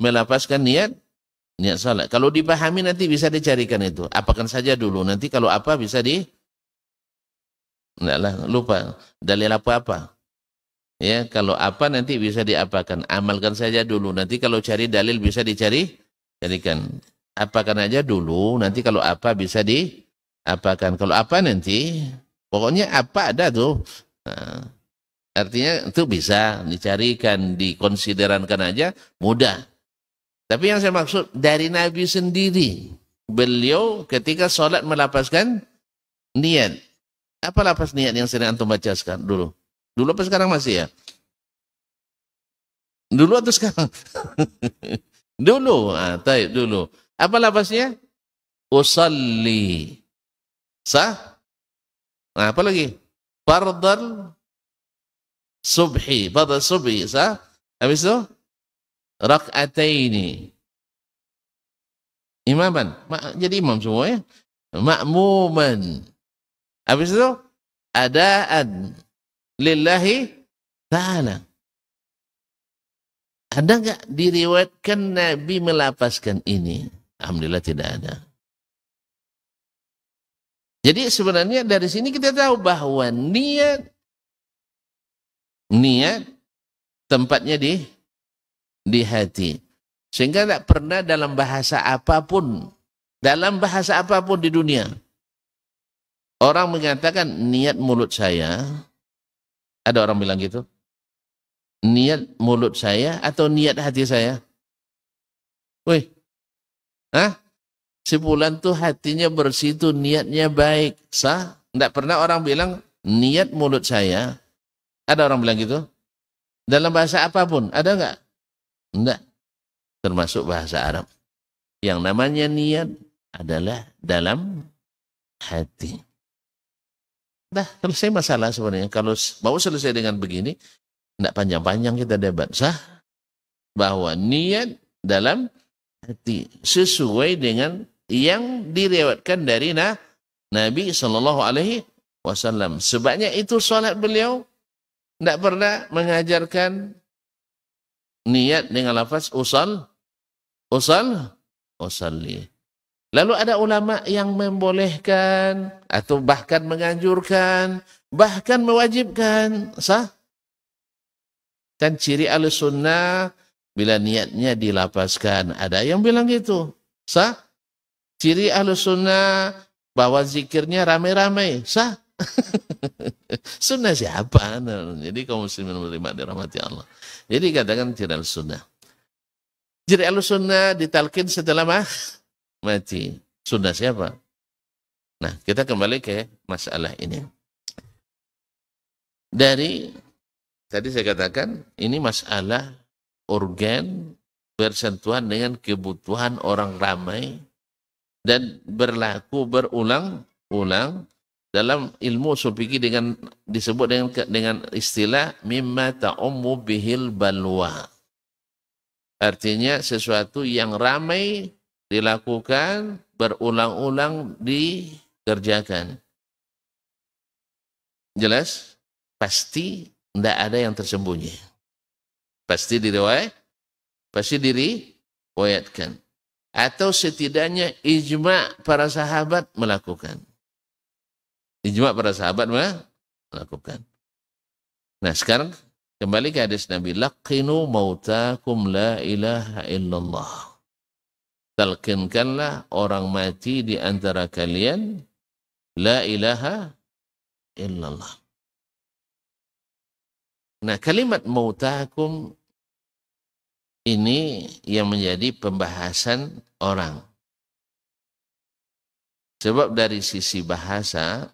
melafazkan niat salat. Kalau dipahami nanti bisa dicarikan itu. Apakan saja dulu. Nanti kalau apa bisa lupa. Dalil apa-apa. Ya, kalau apa nanti bisa diapakan. Amalkan saja dulu. Nanti kalau cari dalil bisa carikan. Apakan aja dulu. Nanti kalau apa bisa diapakan. Kalau apa nanti, pokoknya apa ada tuh. Nah, artinya itu bisa dicarikan, dikonsiderankan aja, mudah. Tapi yang saya maksud dari Nabi sendiri, beliau ketika sholat melapaskan niat. Apa lapas niat yang sering antum baca sekarang dulu? Dulu apa sekarang masih ya? Dulu atau sekarang? Dulu. Dulu. Apa lapasnya? Usalli. Sah? Nah, apa lagi? Fardal subhi. Fardal subhi. Sah? Habis itu? Rak'ataini. Imaman. Jadi imam semua ya. Ma'muman. Habis itu? Adaan. Lillahi ta'ala. Ada enggak diriwayatkan Nabi melapaskan ini? Alhamdulillah tidak ada. Jadi sebenarnya dari sini kita tahu bahwa niat tempatnya di hati. Sehingga tidak pernah dalam bahasa apapun di dunia, orang mengatakan niat mulut saya. Ada orang bilang gitu? Niat mulut saya atau niat hati saya? Wih, si fulan tuh hatinya bersih tuh, niatnya baik. Sah? Tidak pernah orang bilang niat mulut saya. Ada orang bilang gitu? Dalam bahasa apapun, ada enggak? Enggak. Termasuk bahasa Arab. Yang namanya niat adalah dalam hati. Dah, selesai masalah sebenarnya. Kalau mau selesai dengan begini, tidak panjang-panjang kita debat. Sah? Bahwa niat dalam hati sesuai dengan yang diriwayatkan dari Nabi SAW. Sebabnya itu salat beliau tidak pernah mengajarkan niat dengan lafaz usalli. Lalu ada ulama yang membolehkan atau bahkan menganjurkan, bahkan mewajibkan. Sah? Kan ciri Ahlussunnah bila niatnya dilapaskan. Ada yang bilang gitu. Sah? Ciri Ahlus Sunnah bahwa zikirnya ramai-ramai, sah. Sunnah siapa? Jadi kaum muslimin menerima dirahmati Allah. Jadi katakan ciri Ahlus Sunnah. Ciri Ahlus Sunnah ditalkin setelah mati. Sunnah siapa? Nah, kita kembali ke masalah ini. Dari tadi saya katakan ini masalah organ bersentuhan dengan kebutuhan orang ramai dan berlaku berulang-ulang dalam ilmu ushul fikih disebut dengan istilah mimma ta'ummu bihil balwa. Artinya sesuatu yang ramai dilakukan, berulang-ulang dikerjakan. Jelas? Pasti tidak ada yang tersembunyi. Pasti diriwayatkan. Atau setidaknya ijma' para sahabat melakukan. Ijma' para sahabat melakukan. Nah sekarang kembali ke hadis Nabi. Laqinu mautakum la ilaha illallah. Talqinkanlah orang mati di antara kalian la ilaha illallah. Nah kalimat mautakum ini yang menjadi pembahasan orang. Sebab dari sisi bahasa,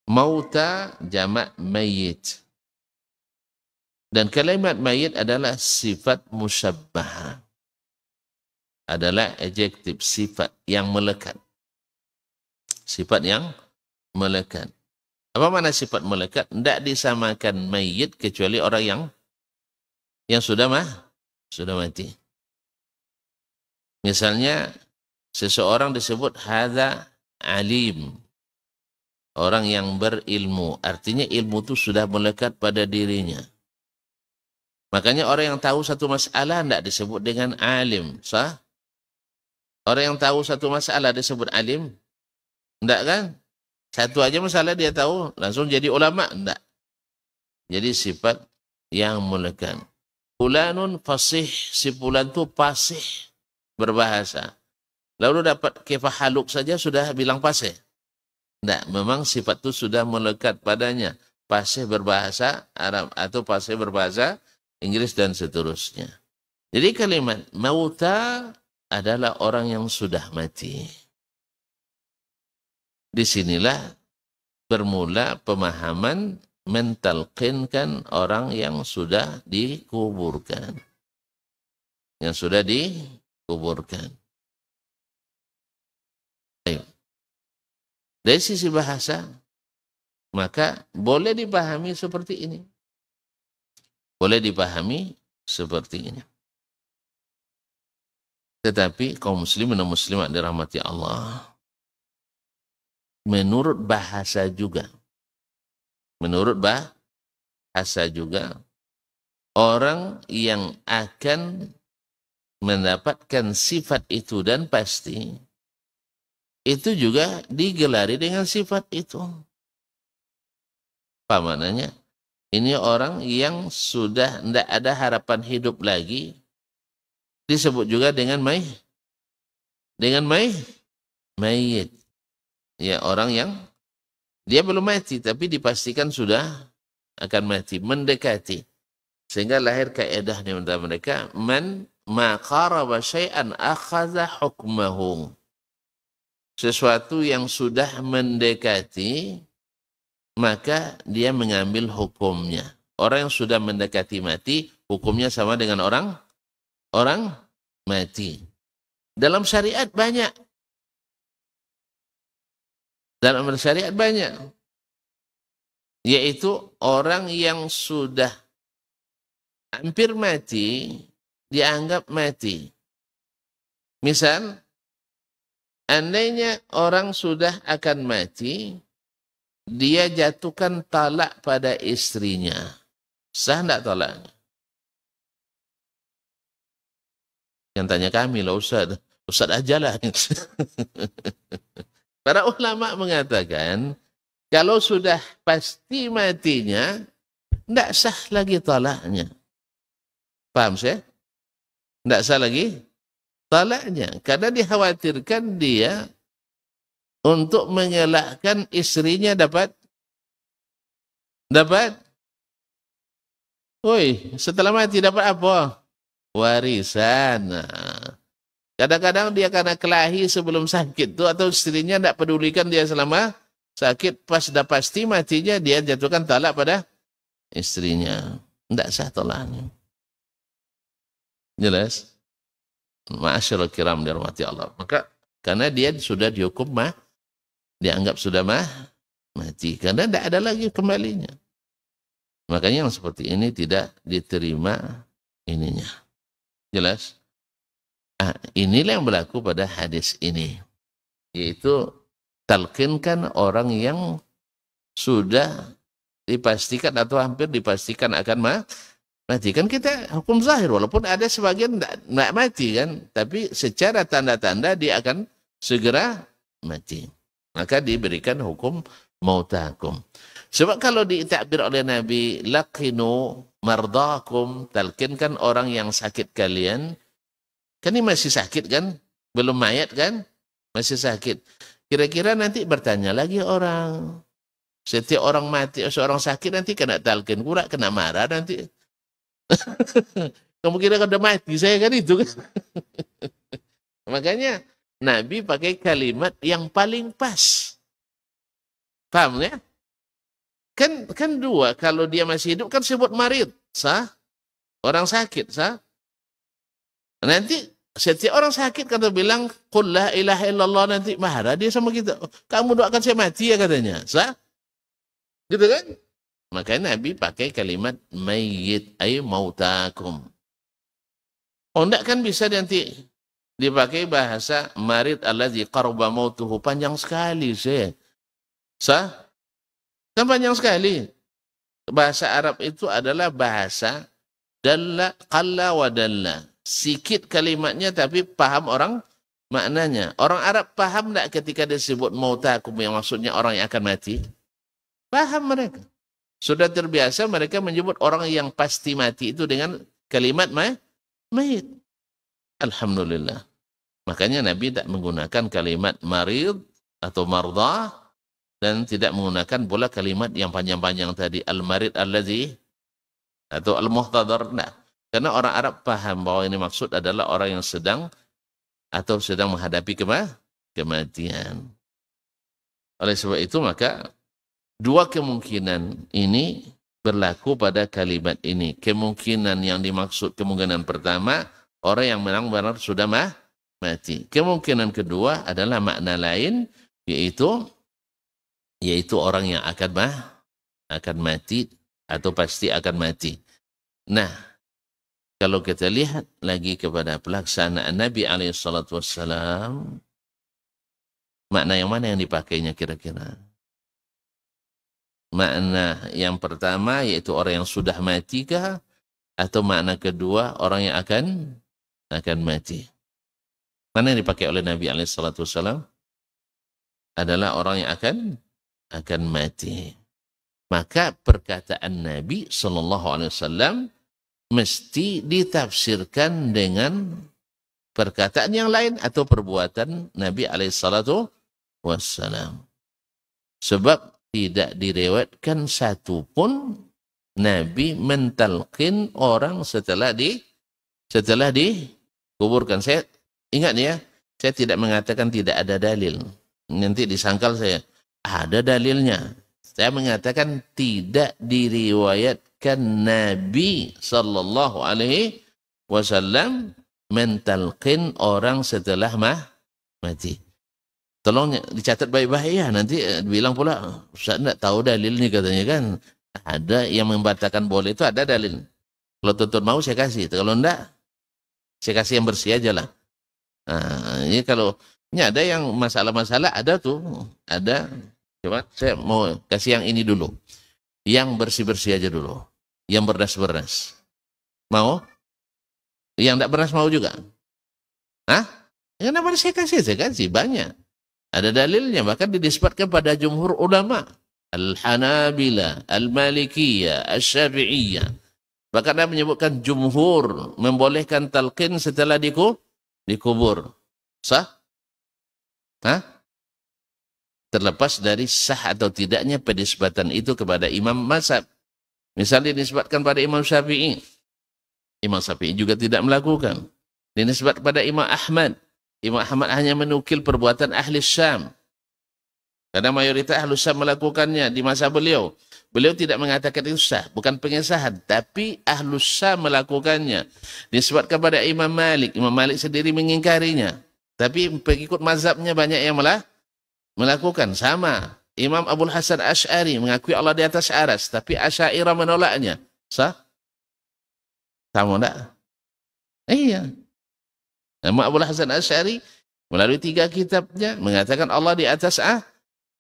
mauta jamak mayit. Dan kalimat mayit adalah sifat musyabbah. Adalah adjektif, sifat yang melekat. Sifat yang melekat. Apa makna sifat melekat? Tidak disamakan mayit kecuali orang yang sudah mati. Misalnya seseorang disebut hadza alim. Orang yang berilmu. Artinya ilmu itu sudah melekat pada dirinya. Makanya orang yang tahu satu masalah tidak disebut dengan alim. Sah? Orang yang tahu satu masalah disebut alim? Tidak kan? Satu aja masalah dia tahu, langsung jadi ulama? Tidak. Jadi sifat yang melekat. Fulanun fasih, si fulan itu fasih berbahasa. Lalu dapat kefah haluk saja sudah bilang fasih. Tidak, memang sifat itu sudah melekat padanya. Fasih berbahasa Arab atau fasih berbahasa Inggris dan seterusnya. Jadi kalimat mauta adalah orang yang sudah mati. Disinilah bermula pemahaman mentalqinkan orang yang sudah dikuburkan. Yang sudah dikuburkan. Baik. Dari sisi bahasa, maka boleh dipahami seperti ini. Boleh dipahami seperti ini. Tetapi kaum muslimin dan muslimat dirahmati Allah, menurut bahasa juga, orang yang akan mendapatkan sifat itu dan pasti, itu juga digelari dengan sifat itu. Apa maknanya? Ini orang yang sudah tidak ada harapan hidup lagi, disebut juga dengan mayit. Ya, orang yang dia belum mati tapi dipastikan sudah akan mati, mendekati. Sehingga lahir kaedah di antara mereka, man ma qaraba syai'an akhadha hukmahu. Sesuatu yang sudah mendekati, maka dia mengambil hukumnya. Orang yang sudah mendekati mati, hukumnya sama dengan orang mati. Dalam syariat banyak. Yaitu orang yang sudah hampir mati, dianggap mati. Misal, andainya orang sudah akan mati, dia jatuhkan talak pada istrinya. Sah tidak talaknya? Yang tanya kami lah Ustaz. Ustaz aja lah. Para ulama mengatakan, kalau sudah pasti matinya, tidak sah lagi talaknya. Paham saya? Tidak sah lagi talaknya. Karena dikhawatirkan dia untuk mengelakkan istrinya dapat, woi, setelah mati dapat apa? Warisan. Nah, kadang-kadang dia karena kelahi sebelum sakit tuh, atau istrinya tidak pedulikan dia selama sakit, pas dah pasti matinya dia jatuhkan talak pada istrinya. Tidak sah talaknya. Jelas? Ma'asyarul kiram dirahmati Allah. Maka karena dia sudah dihukum dianggap sudah mati. Karena tidak ada lagi kembalinya. Makanya yang seperti ini tidak diterima ininya. Jelas? Inilah yang berlaku pada hadis ini. Yaitu talqinkan orang yang sudah dipastikan atau hampir dipastikan akan mati. Kan kita hukum zahir, walaupun ada sebagian tidak mati kan, tapi secara tanda-tanda dia akan segera mati. Maka diberikan hukum mautakum. Sebab kalau ditakbir oleh Nabi, laqinu mardakum, talqinkan orang yang sakit kalian. Kan ini masih sakit kan? Belum mayat kan? Masih sakit. Kira-kira nanti bertanya lagi orang. Setiap orang mati, seorang sakit nanti kena talqin pula, kena marah nanti. Kamu kira udah mati saya kan itu kan? Makanya Nabi pakai kalimat yang paling pas. Paham ya? Kan dua, kalau dia masih hidup kan sebut marid, sah? Orang sakit, sah? Nanti setiap orang sakit kata bilang qul la ilaha illallah, nanti marah dia sama kita. Kamu doakan saya mati ya katanya, sah? Gitu kan? Makanya Nabi pakai kalimat mayyit ay mautakum. Oh enggak kan bisa nanti dipakai bahasa marid allazi qarba mautuhu, panjang sekali saya. Sah? Kan panjang sekali. Bahasa Arab itu adalah bahasa dalla, qalla wa dalla. Sikit kalimatnya tapi paham orang maknanya. Orang Arab paham enggak ketika disebut mautakum yang maksudnya orang yang akan mati? Paham mereka. Sudah terbiasa mereka menyebut orang yang pasti mati itu dengan kalimat mayit. Alhamdulillah. Makanya Nabi tak menggunakan kalimat marid atau mardah, dan tidak menggunakan pula kalimat yang panjang-panjang tadi, al-marid allazi atau al-muhtadar. Nah, karena orang Arab paham bahwa ini maksud adalah orang yang sedang menghadapi kematian. Oleh sebab itu maka dua kemungkinan ini berlaku pada kalimat ini. Kemungkinan yang dimaksud, kemungkinan pertama, orang yang benar-benar sudah mati. Kemungkinan kedua adalah makna lain, yaitu orang yang akan mati atau pasti akan mati. Nah, kalau kita lihat lagi kepada pelaksanaan Nabi SAW, makna yang mana yang dipakainya kira-kira? Makna yang pertama yaitu orang yang sudah mati kah? Atau makna kedua orang yang akan mati? Mana yang dipakai oleh Nabi SAW? Adalah orang yang akan mati. Maka perkataan Nabi SAW mesti ditafsirkan dengan perkataan yang lain atau perbuatan Nabi SAW. Sebab tidak direwetkan satu pun Nabi mentalqin orang setelah dikuburkan. Saya ingat ya, saya tidak mengatakan tidak ada dalil. Nanti disangkal saya ada dalilnya. Saya mengatakan tidak diriwayatkan Nabi sallallahu alaihi wasallam mentalqin orang setelah mati. Tolong dicatat baik-baik ya, nanti bilang pula Ustaz enggak tahu dalil nih katanya kan. Ada yang membatalkan boleh itu ada dalil. Kalau tuntut mau saya kasih, kalau enggak saya kasih yang bersih aja lah. Nah, ini kalau ini ada yang masalah-masalah ada tuh, ada. Coba saya mau kasih yang ini dulu. Yang bersih-bersih aja dulu. Yang berdas-berdas. Mau? Yang enggak berdas mau juga? Hah? Ya, kenapa saya kasih banyak. Ada dalilnya, bahkan didisbatkan pada jumhur ulama. Al-Hanabila, Al-Malikiyah, Al-Syafi'iyah. Bahkan ada menyebutkan jumhur membolehkan talqin setelah dikubur. Sah? Hah? Terlepas dari sah atau tidaknya penisbatan itu kepada imam mazhab. Misalnya dinisbatkan pada Imam Syafi'i. Imam Syafi'i juga tidak melakukan. Dinisbat kepada Imam Ahmad. Imam Ahmad hanya menukil perbuatan ahli Syam. Karena mayoritas ahli Syam melakukannya di masa beliau. Beliau tidak mengatakan itu sah, bukan pengesahan, tapi ahli Syam melakukannya. Disebutkan kepada Imam Malik. Imam Malik sendiri mengingkarinya. Tapi pengikut mazhabnya banyak yang melakukan. Sama. Imam Abul Hasan Asy'ari mengakui Allah di atas aras, tapi Asy'ariyah menolaknya. Sah? Sama tak? Iya. Imam Abul Hasan Asy'ari melalui 3 kitabnya mengatakan Allah di atas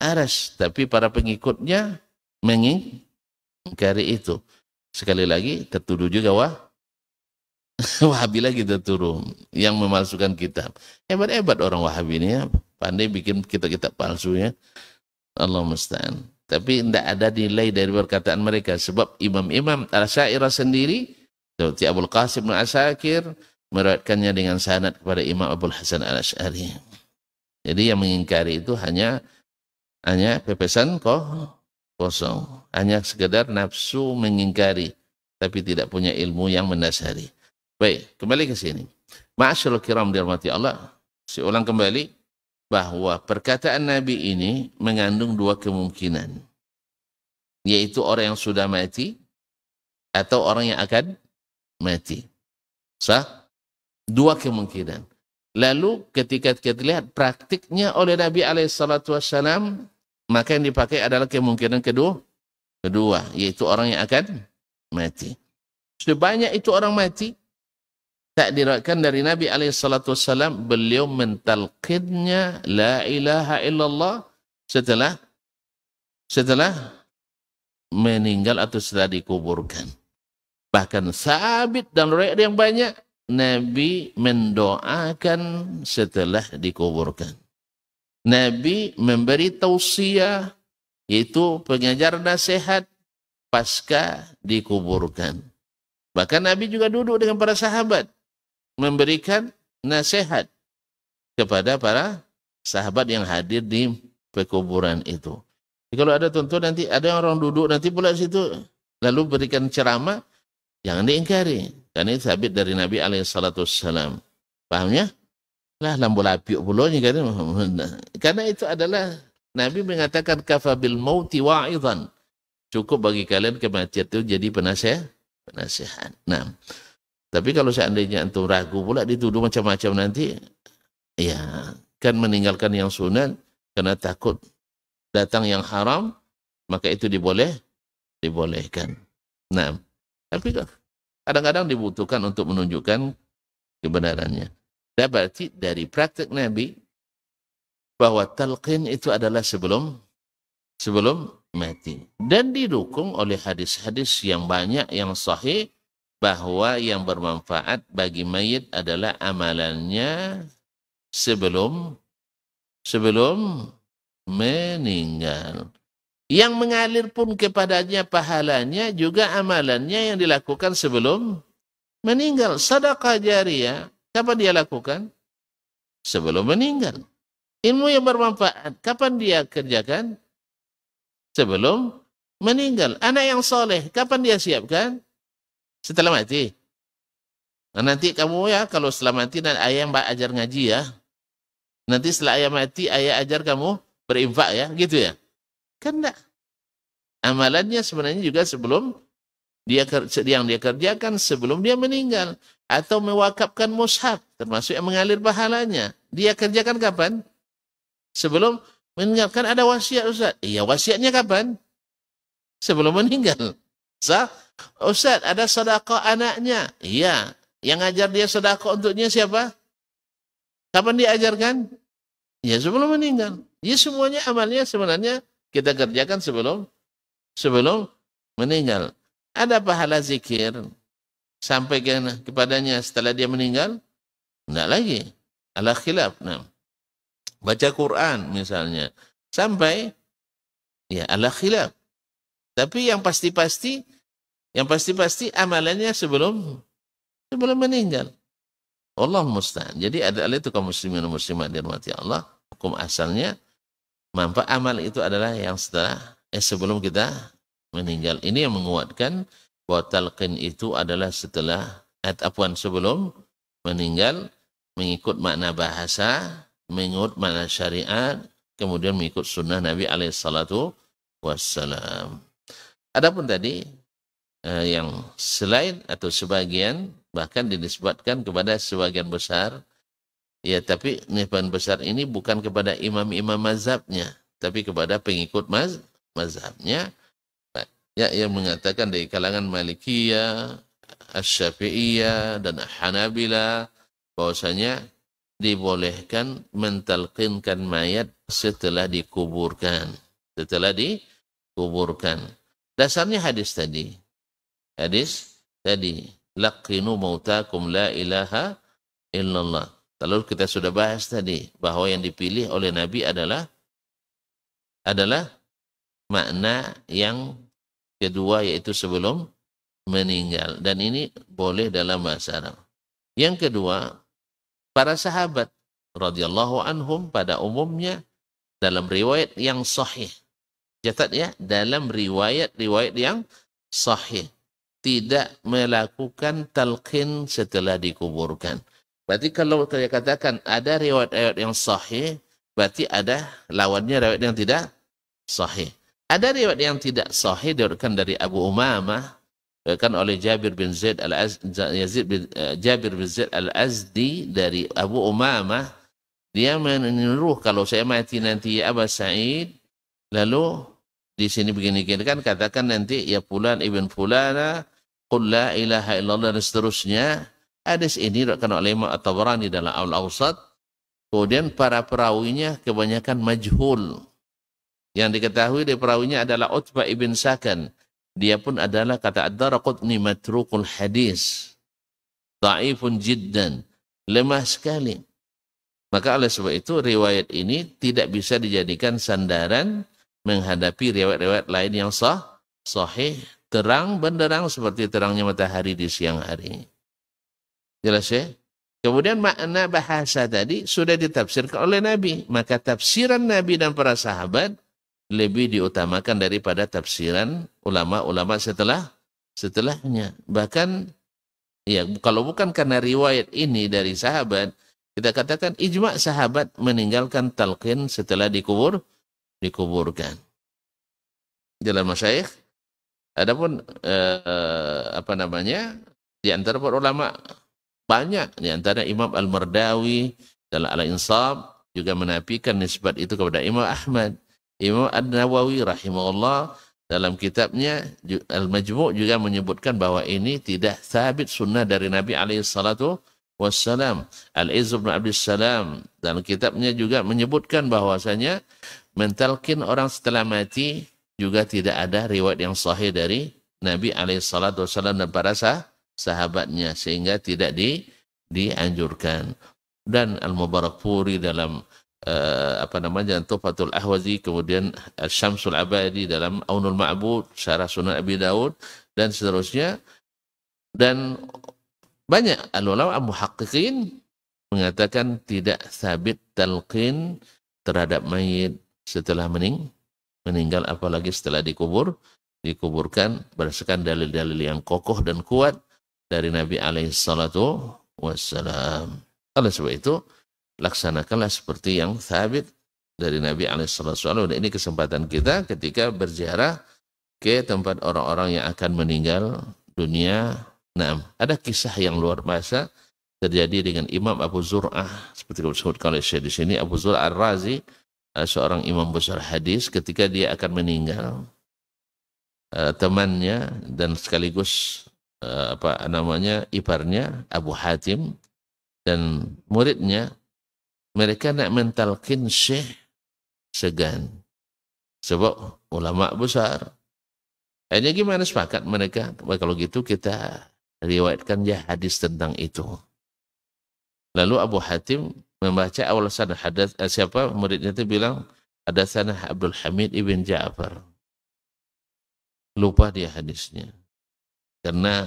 aras, tapi para pengikutnya mengingkari itu. Sekali lagi tertuduh juga Wahabi lagi tertuduh yang memalsukan kitab. Hebat-hebat orang Wahabi ini ya, pandai bikin kitab-kitab palsu ya. Allah musta'an. Tapi tidak ada nilai dari perkataan mereka, sebab imam-imam Asy'ariyah sendiri seperti Abul Qasim Al-Asakir meriwayatkannya dengan sanad kepada Imam Abul Hasan Al-Asy'ari. Jadi yang mengingkari itu hanya pepesan kosong, hanya sekedar nafsu mengingkari, tapi tidak punya ilmu yang mendasari. Baik, kembali ke sini. Ma'asyiral kiram dirahmati Allah. Saya ulang kembali bahwa perkataan Nabi ini mengandung 2 kemungkinan, yaitu orang yang sudah mati atau orang yang akan mati. Sah? 2 kemungkinan. Lalu ketika kita lihat praktiknya oleh Nabi SAW, maka yang dipakai adalah kemungkinan kedua, yaitu orang yang akan mati. Sudah banyak itu orang mati, tak diriwayatkan dari Nabi SAW beliau mentalqinnya la ilaha illallah setelah meninggal atau setelah dikuburkan. Bahkan sabit dan riwayat yang banyak Nabi mendoakan setelah dikuburkan. Nabi memberi tausiah, yaitu pengajar nasihat pasca dikuburkan. Bahkan Nabi juga duduk dengan para sahabat memberikan nasihat kepada para sahabat yang hadir di pekuburan itu. Jadi kalau ada tuan-tuan nanti ada orang duduk nanti pula situ lalu berikan ceramah, jangan diingkari. Karena itu sabit dari Nabi SAW. Pahamnya? Lah lampu lapiuk pulanya kan. Karena itu adalah Nabi mengatakan kafabil mauti wa'idhan. Cukup bagi kalian kematian itu jadi penasihat. Nah, tapi kalau seandainya antum ragu pula dituduh macam-macam nanti, ya kan meninggalkan yang sunat karena takut datang yang haram, maka itu dibolehkan. Nah, tapi kadang-kadang dibutuhkan untuk menunjukkan kebenarannya. Dan berarti dari praktek Nabi bahwa talqin itu adalah sebelum mati. Dan didukung oleh hadis-hadis yang banyak yang sahih bahwa yang bermanfaat bagi mayit adalah amalannya sebelum meninggal. Yang mengalir pun kepadanya pahalanya juga amalannya yang dilakukan sebelum meninggal. Sedekah jariyah, kapan dia lakukan? Sebelum meninggal. Ilmu yang bermanfaat, kapan dia kerjakan? Sebelum meninggal. Anak yang soleh, kapan dia siapkan? Setelah mati. Nah, nanti kamu ya, kalau setelah mati dan ayah mbak ajar ngaji ya. Nanti setelah ayah mati, ayah ajar kamu berinfak ya, gitu ya. Kan enggak. Amalannya sebenarnya juga sebelum yang dia kerjakan sebelum dia meninggal. Atau mewakafkan mushaf, termasuk yang mengalir pahalanya. Dia kerjakan kapan? Sebelum meninggal. Kan ada wasiat Ustaz. Iya, wasiatnya kapan? Sebelum meninggal. Sah? Ustaz, ada sedekah anaknya. Iya. Yang ngajar dia sedekah untuknya siapa? Kapan dia ajarkan? Ya sebelum meninggal. Ya semuanya amalnya sebenarnya kita kerjakan sebelum meninggal. Ada pahala zikir sampai kepadanya setelah dia meninggal? Tidak lagi. Ala khilaf. Nah, baca Quran misalnya. Sampai ya ala khilaf. Tapi yang pasti amalannya sebelum meninggal. Allah musta'an. Jadi adalah itu kaum muslimin dan muslimat dirahmati Allah. Hukum asalnya manfaat amal itu adalah yang setelah sebelum kita meninggal. Ini yang menguatkan bahwa talqin itu adalah setelah sebelum meninggal, mengikut makna bahasa, mengikut makna syariat, kemudian mengikut sunnah Nabi alaihissalatu wassalam. Adapun tadi yang selain atau sebagian, bahkan dinisbatkan kepada sebagian besar, ya tapi nisbatan besar ini bukan kepada imam-imam mazhabnya, tapi kepada pengikut mazhabnya, ya, yang mengatakan dari kalangan Malikiyah, Asy-Syafi'iyah dan Hanabilah bahwasanya dibolehkan mentalqinkan mayat setelah dikuburkan. Setelah dikuburkan. Dasarnya hadis tadi. Laqinu mautakum la ilaha illallah. Lalu kita sudah bahas tadi bahwa yang dipilih oleh Nabi adalah makna yang kedua, yaitu sebelum meninggal. Dan ini boleh dalam bahasa Arab. Yang kedua, para sahabat radhiyallahu anhum pada umumnya dalam riwayat yang sahih. Catat ya, dalam riwayat yang sahih tidak melakukan talqin setelah dikuburkan. Berarti kalau saya katakan ada riwayat yang sahih, berarti ada lawannya riwayat yang tidak sahih. Ada riwayat yang tidak sahih diriwayatkan dari Abu Umamah, diriwayatkan oleh Jabir bin Zaid al-Azdi dari Abu Umamah. Dia menyuruh kalau saya mati nanti ya Aba Sa'id, lalu di sini begini kan katakan nanti ya fulan ibn fulana qul la ilaha illallah dan seterusnya. Hadis ini diriwayatkan oleh Imam At-Tabarani dalam Al-Awsat. Kemudian para perawinya kebanyakan majhul. Yang diketahui dari perawinya adalah Utbah ibn Sakan. Dia pun adalah kata Ad-Daraqutni matrukul hadis. Dha'ifun jiddan. Lemah sekali. Maka oleh sebab itu riwayat ini tidak bisa dijadikan sandaran menghadapi riwayat-riwayat lain yang sahih, terang benderang seperti terangnya matahari di siang hari. Jelas ya? Kemudian makna bahasa tadi sudah ditafsirkan oleh Nabi. Maka tafsiran Nabi dan para sahabat lebih diutamakan daripada tafsiran ulama-ulama setelahnya. Bahkan ya kalau bukan karena riwayat ini dari sahabat, kita katakan ijma' sahabat meninggalkan talqin setelah dikuburkan. Jalan masyayikh. Adapun di antara para ulama banyak, di antara Imam Al-Mardawi dalam Al-Insab juga menafikan nisbat itu kepada Imam Ahmad. Imam An-Nawawi rahimahullah dalam kitabnya Al-Majmu' juga menyebutkan bahwa ini tidak sabit sunnah dari Nabi alaihissalatu wassalam. Al-Izz bin Abdus Salam dalam kitabnya juga menyebutkan bahwasanya mentalkin orang setelah mati juga tidak ada riwayat yang sahih dari Nabi alaihissalatu wassalam dan para sahabatnya, sehingga tidak dianjurkan. Dan Al-Mubarakfuri dalam Tuhfatul Ahwazi, kemudian Syamsul Abadi dalam Aunul Ma'bud, Syarah Sunan Abi Daud, dan seterusnya. Dan banyak ulama muhaqqiqin mengatakan tidak sabit talqin terhadap mayit setelah meninggal, apalagi setelah dikuburkan berdasarkan dalil-dalil yang kokoh dan kuat dari Nabi alaihissalatu wassalam. Oleh sebab itu, laksanakanlah seperti yang sabit dari Nabi alaihissalatu wassalam. Dan ini kesempatan kita ketika berziarah ke tempat orang-orang yang akan meninggal dunia. Nah, ada kisah yang luar biasa terjadi dengan Imam Abu Zur'ah, seperti disebutkan oleh Syekh di sini, Abu Zur'ah Ar-Razi, seorang imam besar hadis. Ketika dia akan meninggal, temannya dan sekaligus iparnya Abu Hatim dan muridnya, mereka nak mentalkin Syekh segan sebab ulama besar. Akhirnya gimana sepakat mereka? Kalau gitu kita riwayatkan ya hadis tentang itu. Lalu Abu Hatim membaca awal sanad hadis, muridnya itu bilang hadatsana Abdul Hamid ibn Ja'far. Lupa dia hadisnya. Karena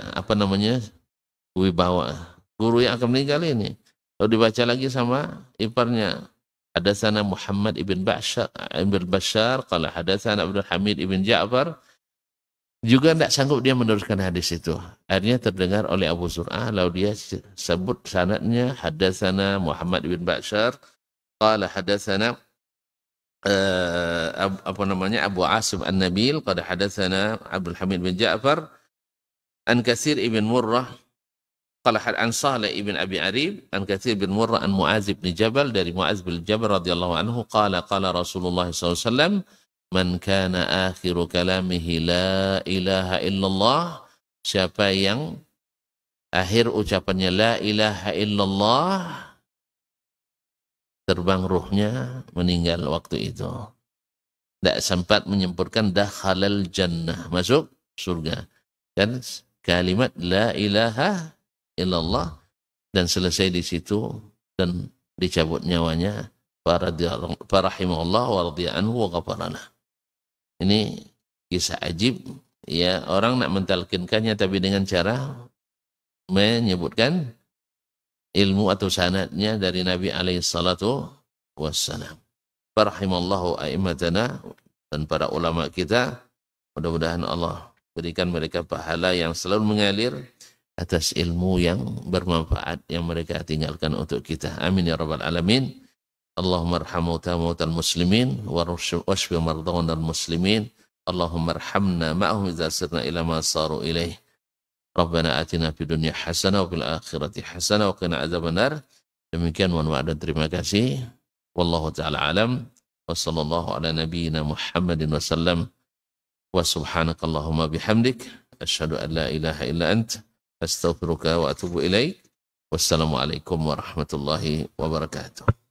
wibawa guru yang akan meninggal ini. Lalu dibaca lagi sama iparnya. Hadatsana Muhammad ibn Bashar, qala hadatsana Abdul Hamid ibn Ja'far. Juga tidak sanggup dia meneruskan hadis itu. Akhirnya terdengar oleh Abu Zur'ah, lalu dia sebut sanadnya, hadatsana Muhammad ibn Bashar, qala hadatsana Abu Asim An-Nabil, qala hadatsana Abdul Hamid bin Ja'far, an Katsir ibn Murrah, qala an Salih ibn Abi Arib, an Katsir bin Murrah, an Mu'az bin Jabal, dari Mu'az bin Jabal radhiyallahu anhu, qala Rasulullah SAW, man kana akhiru kalamihi la ilaha illallah, siapa yang akhir ucapannya la ilaha illallah, terbang ruhnya, meninggal waktu itu. Tidak sempat menyebutkan dakhalal jannah, masuk surga. Dan kalimat la ilaha illallah, dan selesai di situ dan dicabut nyawanya. Farahimahullah wa radhiya anhu wa ghafarana. Ini kisah ajib, ya, orang nak mentalkinkannya tapi dengan cara menyebutkan ilmu atau sanadnya dari Nabi alaihi salatu wassalam. Farahimallahu a'immatana, dan para ulama kita, mudah-mudahan Allah berikan mereka pahala yang selalu mengalir atas ilmu yang bermanfaat yang mereka tinggalkan untuk kita. Amin ya rabbal alamin. Allahumma arham mautal muslimin washfi mardhawana muslimin. Allahumma arhamna ma'ahum idza sirna ila ma saru ilaih. Rabbana atina fid dunya hasanah wa fil akhirati hasanah wa qina adzabannar. Demikian, mohon maaf dan terima kasih. Wallahu taala alam. Wa sallallahu ala nabiyyina Muhammadin wa sallam. Wa subhanakallahumma bihamdik asyhadu an la ilaha illa ant astaghfiruka wa atubu ilaik. Wassalamualaikum warahmatullahi wabarakatuh.